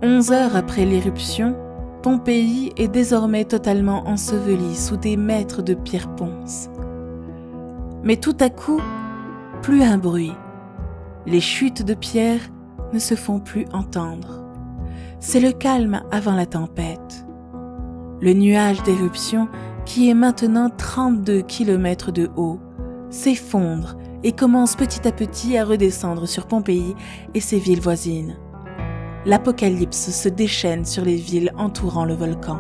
11 heures après l'éruption, Pompéi est désormais totalement ensevelie sous des mètres de pierre ponce. Mais tout à coup, plus un bruit. Les chutes de pierre ne se font plus entendre. C'est le calme avant la tempête. Le nuage d'éruption, qui est maintenant 32 km de haut, s'effondre et commence petit à petit à redescendre sur Pompéi et ses villes voisines. L'apocalypse se déchaîne sur les villes entourant le volcan.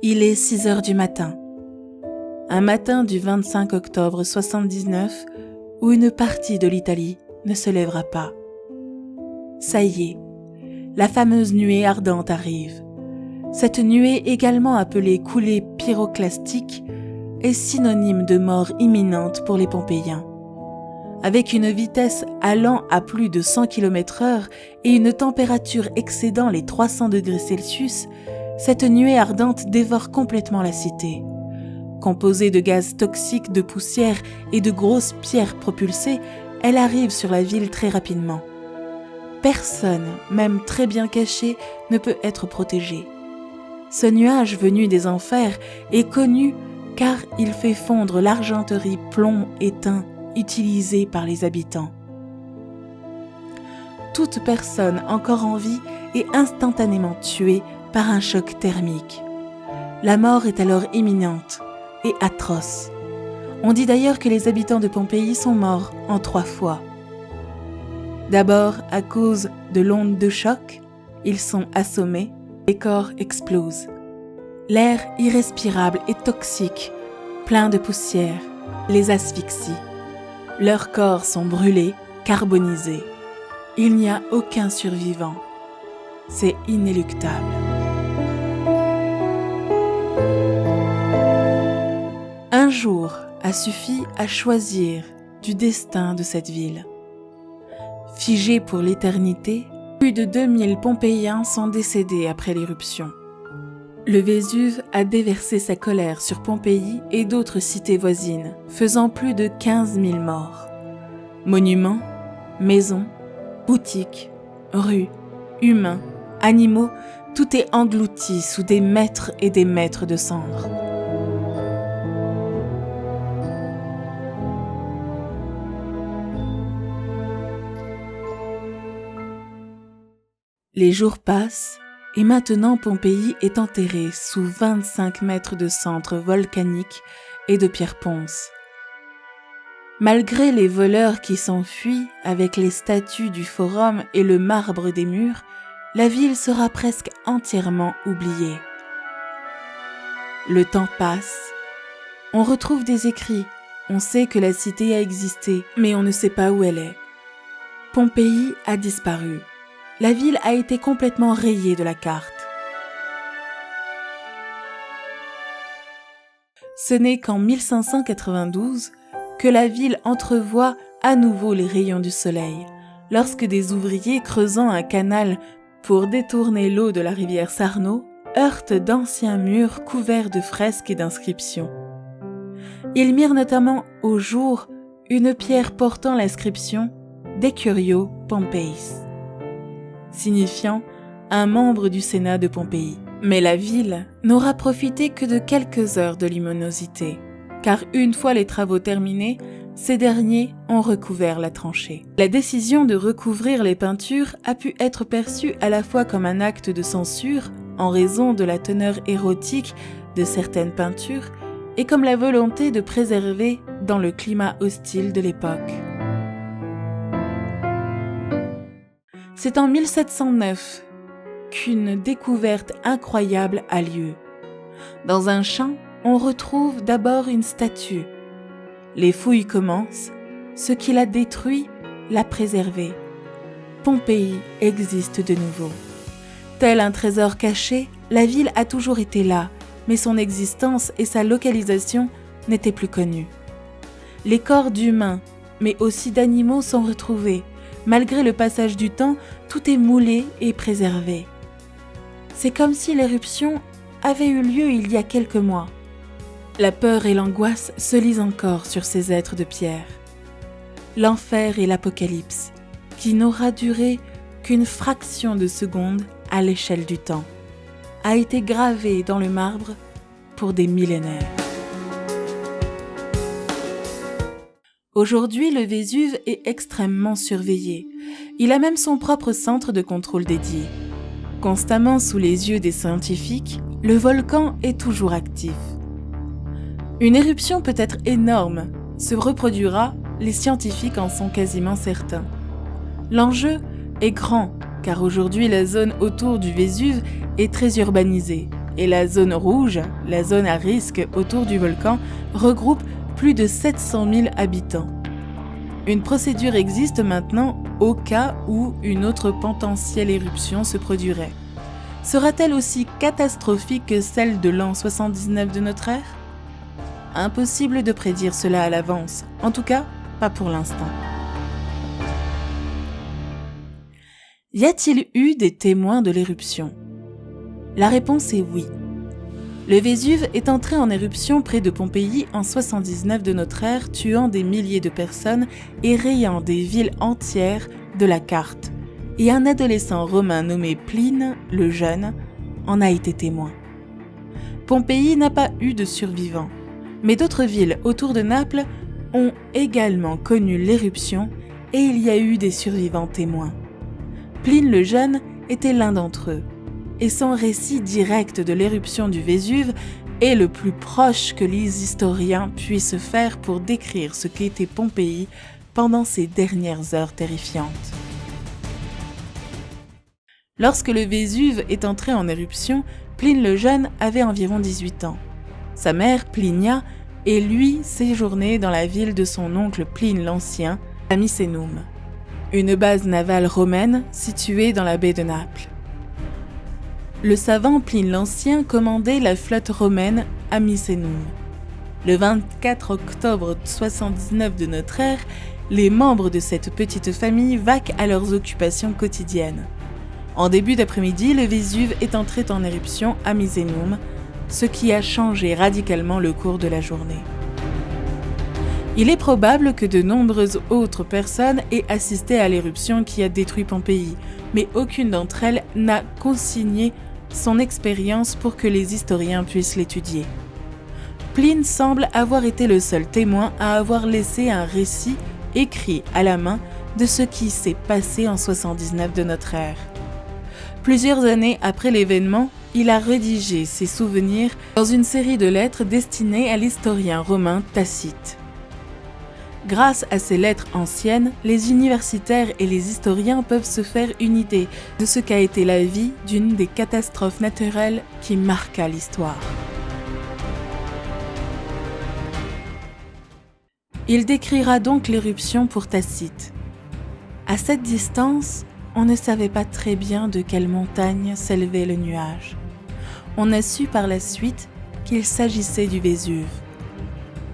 Il est 6 heures du matin. Un matin du 25 octobre 79, où une partie de l'Italie ne se lèvera pas. Ça y est, la fameuse nuée ardente arrive. Cette nuée, également appelée coulée pyroclastique, est synonyme de mort imminente pour les Pompéiens. Avec une vitesse allant à plus de 100 km/h et une température excédant les 300 degrés Celsius, cette nuée ardente dévore complètement la cité. Composée de gaz toxiques, de poussière et de grosses pierres propulsées, elle arrive sur la ville très rapidement. Personne, même très bien caché, ne peut être protégé. Ce nuage venu des enfers est connu car il fait fondre l'argenterie plomb éteint utilisée par les habitants. Toute personne encore en vie est instantanément tuée par un choc thermique. La mort est alors imminente et atroce. On dit d'ailleurs que les habitants de Pompéi sont morts en 3 fois. D'abord, à cause de l'onde de choc, ils sont assommés, les corps explosent. L'air irrespirable et toxique, plein de poussière, les asphyxie. Leurs corps sont brûlés, carbonisés. Il n'y a aucun survivant. C'est inéluctable. Un jour a suffi à choisir du destin de cette ville. Figée pour l'éternité, plus de 2000 Pompéiens sont décédés après l'éruption. Le Vésuve a déversé sa colère sur Pompéi et d'autres cités voisines, faisant plus de 15 000 morts. Monuments, maisons, boutiques, rues, humains, animaux, tout est englouti sous des mètres et des mètres de cendres. Les jours passent et maintenant Pompéi est enterrée sous 25 mètres de cendres volcaniques et de pierres ponces. Malgré les voleurs qui s'enfuient avec les statues du forum et le marbre des murs, la ville sera presque entièrement oubliée. Le temps passe. On retrouve des écrits. On sait que la cité a existé, mais on ne sait pas où elle est. Pompéi a disparu. La ville a été complètement rayée de la carte. Ce n'est qu'en 1592 que la ville entrevoit à nouveau les rayons du soleil, lorsque des ouvriers creusant un canal pour détourner l'eau de la rivière Sarno heurtent d'anciens murs couverts de fresques et d'inscriptions. Ils mirent notamment au jour une pierre portant l'inscription « Decurio Pompeis », signifiant un membre du Sénat de Pompéi. Mais la ville n'aura profité que de quelques heures de luminosité, car une fois les travaux terminés, ces derniers ont recouvert la tranchée. La décision de recouvrir les peintures a pu être perçue à la fois comme un acte de censure, en raison de la teneur érotique de certaines peintures, et comme la volonté de préserver dans le climat hostile de l'époque. C'est en 1709 qu'une découverte incroyable a lieu. Dans un champ, on retrouve d'abord une statue. Les fouilles commencent, ce qui l'a détruit l'a préservé. Pompéi existe de nouveau. Tel un trésor caché, la ville a toujours été là, mais son existence et sa localisation n'étaient plus connues. Les corps d'humains, mais aussi d'animaux sont retrouvés. Malgré le passage du temps, tout est moulé et préservé. C'est comme si l'éruption avait eu lieu il y a quelques mois. La peur et l'angoisse se lisent encore sur ces êtres de pierre. L'enfer et l'apocalypse, qui n'aura duré qu'une fraction de seconde à l'échelle du temps, a été gravé dans le marbre pour des millénaires. Aujourd'hui, le Vésuve est extrêmement surveillé. Il a même son propre centre de contrôle dédié. Constamment sous les yeux des scientifiques, le volcan est toujours actif. Une éruption peut être énorme, se reproduira, les scientifiques en sont quasiment certains. L'enjeu est grand, car aujourd'hui la zone autour du Vésuve est très urbanisée, et la zone rouge, la zone à risque autour du volcan, regroupe plus de 700 000 habitants. Une procédure existe maintenant au cas où une autre potentielle éruption se produirait. Sera-t-elle aussi catastrophique que celle de l'an 79 de notre ère ? Impossible de prédire cela à l'avance, en tout cas, pas pour l'instant. Y a-t-il eu des témoins de l'éruption ? La réponse est oui. Le Vésuve est entré en éruption près de Pompéi en 79 de notre ère, tuant des milliers de personnes et rayant des villes entières de la carte. Et un adolescent romain nommé Pline, le Jeune, en a été témoin. Pompéi n'a pas eu de survivants, mais d'autres villes autour de Naples ont également connu l'éruption et il y a eu des survivants témoins. Pline le Jeune était l'un d'entre eux. Et son récit direct de l'éruption du Vésuve est le plus proche que les historiens puissent faire pour décrire ce qu'était Pompéi pendant ces dernières heures terrifiantes. Lorsque le Vésuve est entré en éruption, Pline le Jeune avait environ 18 ans. Sa mère, Plinia, et lui séjournaient dans la ville de son oncle Pline l'Ancien, à Misenum, une base navale romaine située dans la baie de Naples. Le savant Pline l'Ancien commandait la flotte romaine à Misenum. Le 24 octobre 79 de notre ère, les membres de cette petite famille vaquent à leurs occupations quotidiennes. En début d'après-midi, le Vésuve est entré en éruption à Misenum, ce qui a changé radicalement le cours de la journée. Il est probable que de nombreuses autres personnes aient assisté à l'éruption qui a détruit Pompéi, mais aucune d'entre elles n'a consigné son expérience pour que les historiens puissent l'étudier. Pline semble avoir été le seul témoin à avoir laissé un récit écrit à la main de ce qui s'est passé en 79 de notre ère. Plusieurs années après l'événement, il a rédigé ses souvenirs dans une série de lettres destinées à l'historien romain Tacite. Grâce à ces lettres anciennes, les universitaires et les historiens peuvent se faire une idée de ce qu'a été la vie d'une des catastrophes naturelles qui marqua l'histoire. Il décrira donc l'éruption pour Tacite. À cette distance, on ne savait pas très bien de quelle montagne s'élevait le nuage. On a su par la suite qu'il s'agissait du Vésuve.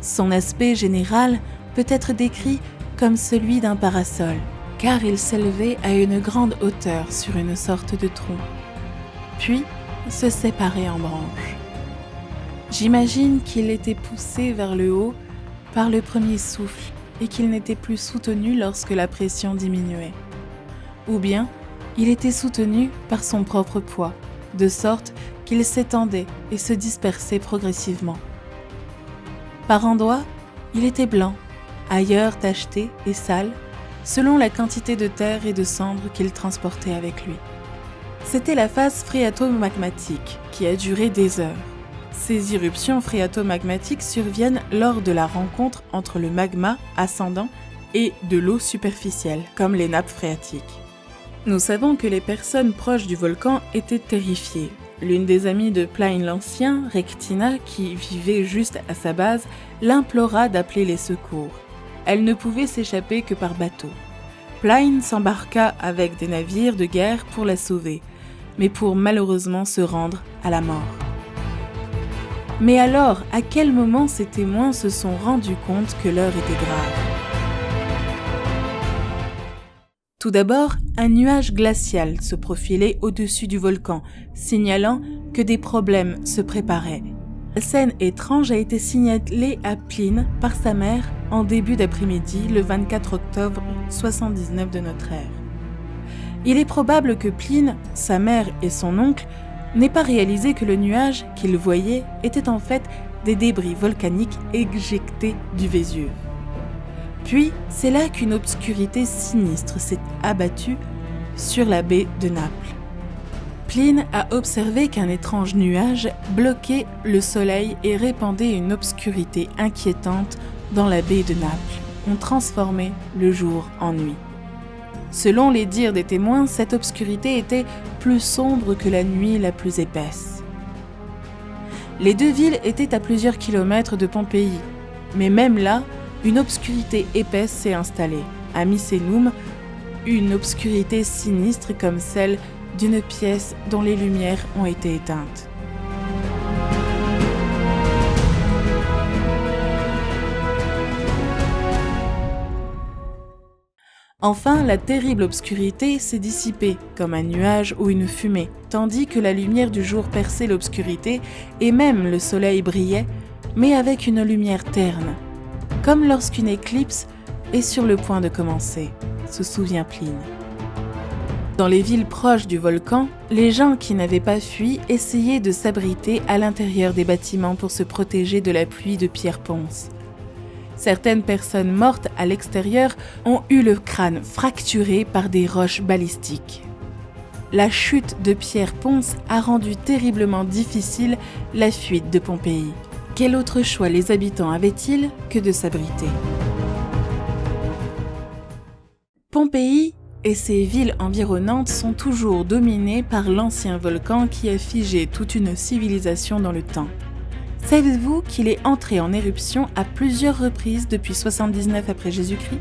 Son aspect général peut être décrit comme celui d'un parasol, car il s'élevait à une grande hauteur sur une sorte de tronc, puis se séparait en branches. J'imagine qu'il était poussé vers le haut par le premier souffle et qu'il n'était plus soutenu lorsque la pression diminuait. Ou bien, il était soutenu par son propre poids, de sorte qu'il s'étendait et se dispersait progressivement. Par endroits, il était blanc, ailleurs tacheté et sale, selon la quantité de terre et de cendres qu'il transportait avec lui. C'était la phase phréato-magmatique qui a duré des heures. Ces éruptions phréato-magmatiques surviennent lors de la rencontre entre le magma ascendant et de l'eau superficielle, comme les nappes phréatiques. Nous savons que les personnes proches du volcan étaient terrifiées. L'une des amies de Pline l'Ancien, Rectina, qui vivait juste à sa base, l'implora d'appeler les secours. Elle ne pouvait s'échapper que par bateau. Pline s'embarqua avec des navires de guerre pour la sauver. mais pour malheureusement se rendre à la mort. Mais alors, à quel moment ces témoins se sont rendus compte que l'heure était grave ? Tout d'abord, un nuage glacial se profilait au-dessus du volcan, signalant que des problèmes se préparaient. La scène étrange a été signalée à Pline par sa mère en début d'après-midi, le 24 octobre 79 de notre ère. Il est probable que Pline, sa mère et son oncle n'aient pas réalisé que le nuage qu'ils voyaient était en fait des débris volcaniques éjectés du Vésuve. Puis, c'est là qu'une obscurité sinistre s'est abattue sur la baie de Naples. Pline a observé qu'un étrange nuage bloquait le soleil et répandait une obscurité inquiétante dans la baie de Naples. On transformait le jour en nuit. Selon les dires des témoins, cette obscurité était plus sombre que la nuit la plus épaisse. Les deux villes étaient à plusieurs kilomètres de Pompéi, mais même là, une obscurité épaisse s'est installée. À Misenum, une obscurité sinistre comme celle d'une pièce dont les lumières ont été éteintes. Enfin, la terrible obscurité s'est dissipée, comme un nuage ou une fumée, tandis que la lumière du jour perçait l'obscurité et même le soleil brillait, mais avec une lumière terne, comme lorsqu'une éclipse est sur le point de commencer, se souvient Pline. Dans les villes proches du volcan, les gens qui n'avaient pas fui essayaient de s'abriter à l'intérieur des bâtiments pour se protéger de la pluie de pierre ponce. Certaines personnes mortes à l'extérieur ont eu le crâne fracturé par des roches balistiques. La chute de pierre ponce a rendu terriblement difficile la fuite de Pompéi. Quel autre choix les habitants avaient-ils que de s'abriter ? Pompéi et ses villes environnantes sont toujours dominées par l'ancien volcan qui a figé toute une civilisation dans le temps. Savez-vous qu'il est entré en éruption à plusieurs reprises depuis 79 après Jésus-Christ ?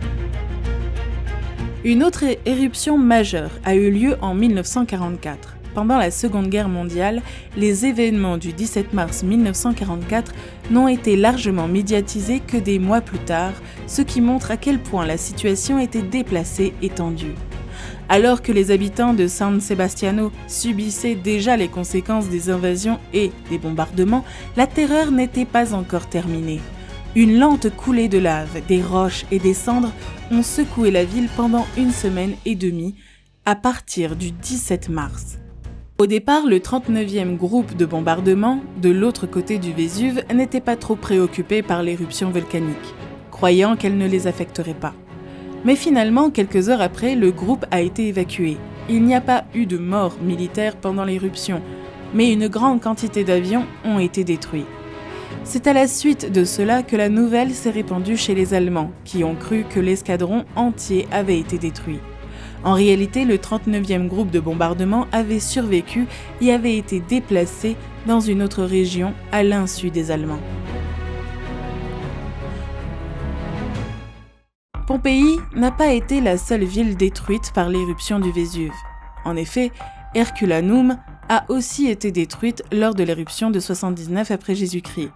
Une autre éruption majeure a eu lieu en 1944. Pendant la Seconde Guerre mondiale, les événements du 17 mars 1944 n'ont été largement médiatisés que des mois plus tard, ce qui montre à quel point la situation était déplacée et tendue. Alors que les habitants de San Sebastiano subissaient déjà les conséquences des invasions et des bombardements, la terreur n'était pas encore terminée. Une lente coulée de lave, des roches et des cendres ont secoué la ville pendant 1 semaine et demie, à partir du 17 mars. Au départ, le 39e groupe de bombardement, de l'autre côté du Vésuve, n'était pas trop préoccupé par l'éruption volcanique, croyant qu'elle ne les affecterait pas. Mais finalement, quelques heures après, le groupe a été évacué. Il n'y a pas eu de mort militaire pendant l'éruption, mais une grande quantité d'avions ont été détruits. C'est à la suite de cela que la nouvelle s'est répandue chez les Allemands, qui ont cru que l'escadron entier avait été détruit. En réalité, le 39e groupe de bombardement avait survécu et avait été déplacé dans une autre région à l'insu des Allemands. Pompéi n'a pas été la seule ville détruite par l'éruption du Vésuve. En effet, Herculanum a aussi été détruite lors de l'éruption de 79 après Jésus-Christ,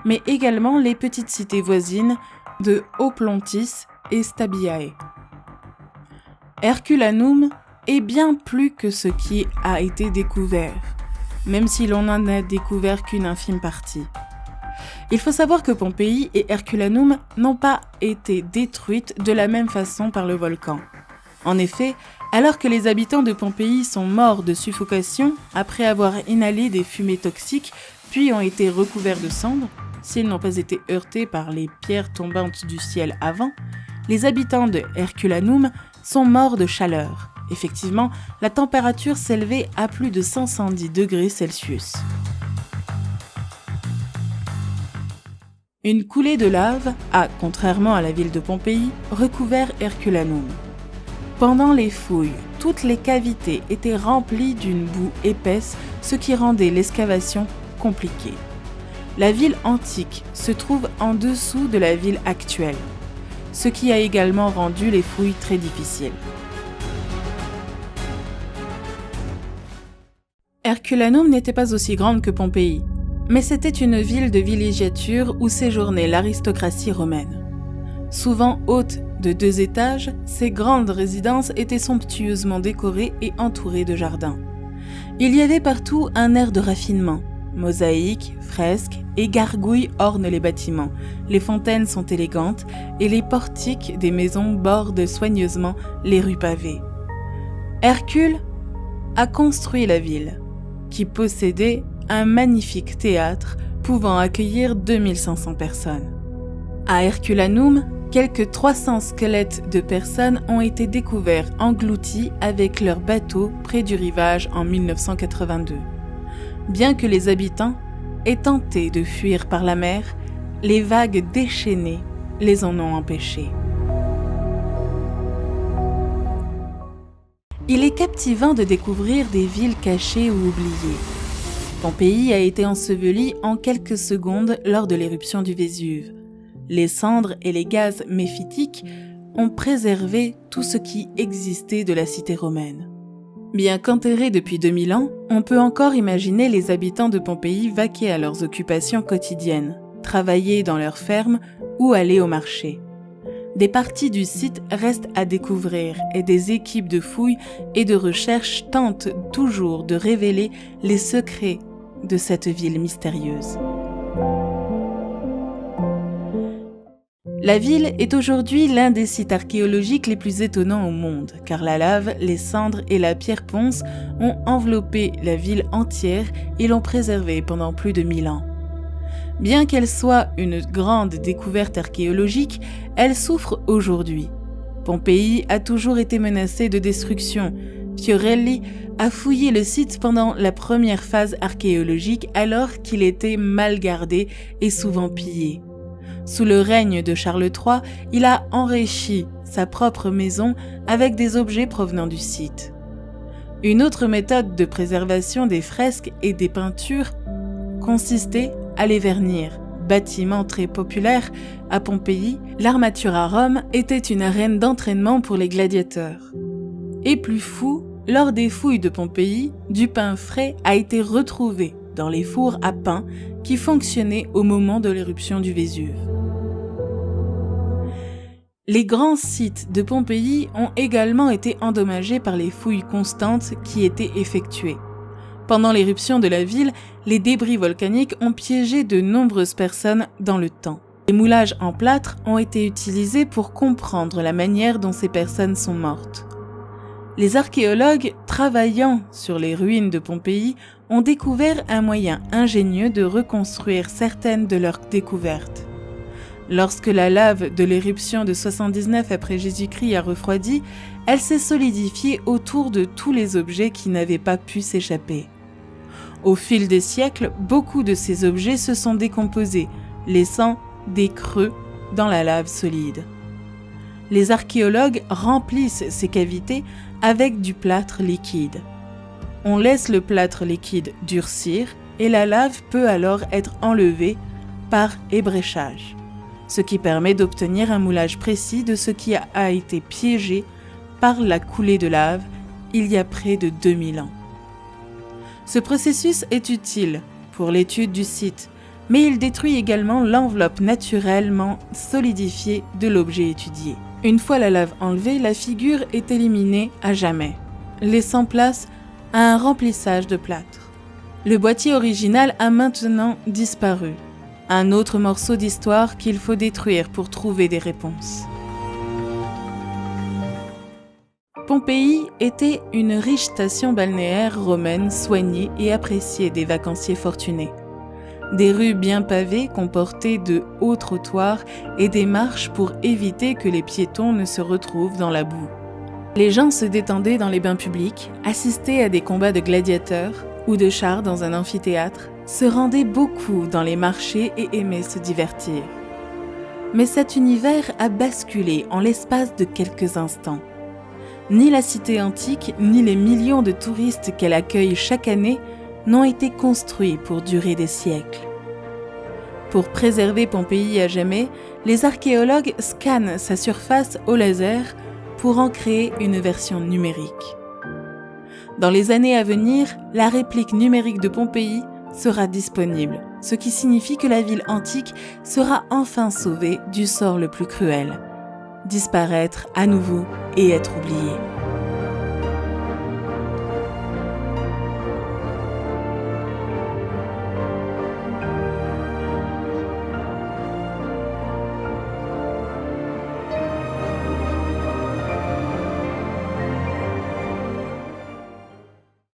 mais également les petites cités voisines de Oplontis et Stabiae. Herculanum est bien plus que ce qui a été découvert, même si l'on n'en a découvert qu'une infime partie. Il faut savoir que Pompéi et Herculanum n'ont pas été détruites de la même façon par le volcan. En effet, alors que les habitants de Pompéi sont morts de suffocation après avoir inhalé des fumées toxiques, puis ont été recouverts de cendres, s'ils n'ont pas été heurtés par les pierres tombantes du ciel avant, les habitants de Herculanum sont morts de chaleur. Effectivement, la température s'élevait à plus de 510 degrés Celsius. Une coulée de lave a, contrairement à la ville de Pompéi, recouvert Herculanum. Pendant les fouilles, toutes les cavités étaient remplies d'une boue épaisse, ce qui rendait l'excavation compliquée. La ville antique se trouve en dessous de la ville actuelle, ce qui a également rendu les fouilles très difficiles. Herculanum n'était pas aussi grande que Pompéi, mais c'était une ville de villégiature où séjournait l'aristocratie romaine. Souvent haute de 2 étages, ces grandes résidences étaient somptueusement décorées et entourées de jardins. Il y avait partout un air de raffinement. Mosaïques, fresques et gargouilles ornent les bâtiments, les fontaines sont élégantes et les portiques des maisons bordent soigneusement les rues pavées. Hercule a construit la ville, qui possédait un magnifique théâtre pouvant accueillir 2500 personnes. À Herculanum, quelques 300 squelettes de personnes ont été découverts engloutis avec leurs bateaux près du rivage en 1982. Bien que les habitants aient tenté de fuir par la mer, les vagues déchaînées les en ont empêchés. Il est captivant de découvrir des villes cachées ou oubliées. Pompéi a été ensevelie en quelques secondes lors de l'éruption du Vésuve. Les cendres et les gaz méphitiques ont préservé tout ce qui existait de la cité romaine. Bien qu'enterrés depuis 2000 ans, on peut encore imaginer les habitants de Pompéi vaquer à leurs occupations quotidiennes, travailler dans leurs fermes ou aller au marché. Des parties du site restent à découvrir et des équipes de fouilles et de recherche tentent toujours de révéler les secrets de cette ville mystérieuse. La ville est aujourd'hui l'un des sites archéologiques les plus étonnants au monde, car la lave, les cendres et la pierre ponce ont enveloppé la ville entière et l'ont préservée pendant plus de 1000 ans. Bien qu'elle soit une grande découverte archéologique, elle souffre aujourd'hui. Pompéi a toujours été menacée de destruction. Fiorelli a fouillé le site pendant la première phase archéologique alors qu'il était mal gardé et souvent pillé. Sous le règne de Charles III, il a enrichi sa propre maison avec des objets provenant du site. Une autre méthode de préservation des fresques et des peintures consistait à les vernir. Bâtiment très populaire à Pompéi, l'armature à Rome était une arène d'entraînement pour les gladiateurs. Et plus fou, lors des fouilles de Pompéi, du pain frais a été retrouvé dans les fours à pain qui fonctionnaient au moment de l'éruption du Vésuve. Les grands sites de Pompéi ont également été endommagés par les fouilles constantes qui étaient effectuées. Pendant l'éruption de la ville, les débris volcaniques ont piégé de nombreuses personnes dans le temps. Les moulages en plâtre ont été utilisés pour comprendre la manière dont ces personnes sont mortes. Les archéologues travaillant sur les ruines de Pompéi ont découvert un moyen ingénieux de reconstruire certaines de leurs découvertes. Lorsque la lave de l'éruption de 79 après Jésus-Christ a refroidi, elle s'est solidifiée autour de tous les objets qui n'avaient pas pu s'échapper. Au fil des siècles, beaucoup de ces objets se sont décomposés, laissant des creux dans la lave solide. Les archéologues remplissent ces cavités avec du plâtre liquide. On laisse le plâtre liquide durcir et la lave peut alors être enlevée par ébréchage, ce qui permet d'obtenir un moulage précis de ce qui a été piégé par la coulée de lave il y a près de 2000 ans. Ce processus est utile pour l'étude du site, mais il détruit également l'enveloppe naturellement solidifiée de l'objet étudié. Une fois la lave enlevée, la figure est éliminée à jamais, laissant place à un remplissage de plâtre. Le boîtier original a maintenant disparu. Un autre morceau d'histoire qu'il faut détruire pour trouver des réponses. Pompéi était une riche station balnéaire romaine soignée et appréciée des vacanciers fortunés. Des rues bien pavées comportaient de hauts trottoirs et des marches pour éviter que les piétons ne se retrouvent dans la boue. Les gens se détendaient dans les bains publics, assistaient à des combats de gladiateurs ou de chars dans un amphithéâtre, se rendaient beaucoup dans les marchés et aimaient se divertir. Mais cet univers a basculé en l'espace de quelques instants. Ni la cité antique, ni les millions de touristes qu'elle accueille chaque année n'ont été construits pour durer des siècles. Pour préserver Pompéi à jamais, les archéologues scannent sa surface au laser pour en créer une version numérique. Dans les années à venir, la réplique numérique de Pompéi sera disponible, ce qui signifie que la ville antique sera enfin sauvée du sort le plus cruel, disparaître à nouveau et être oubliée.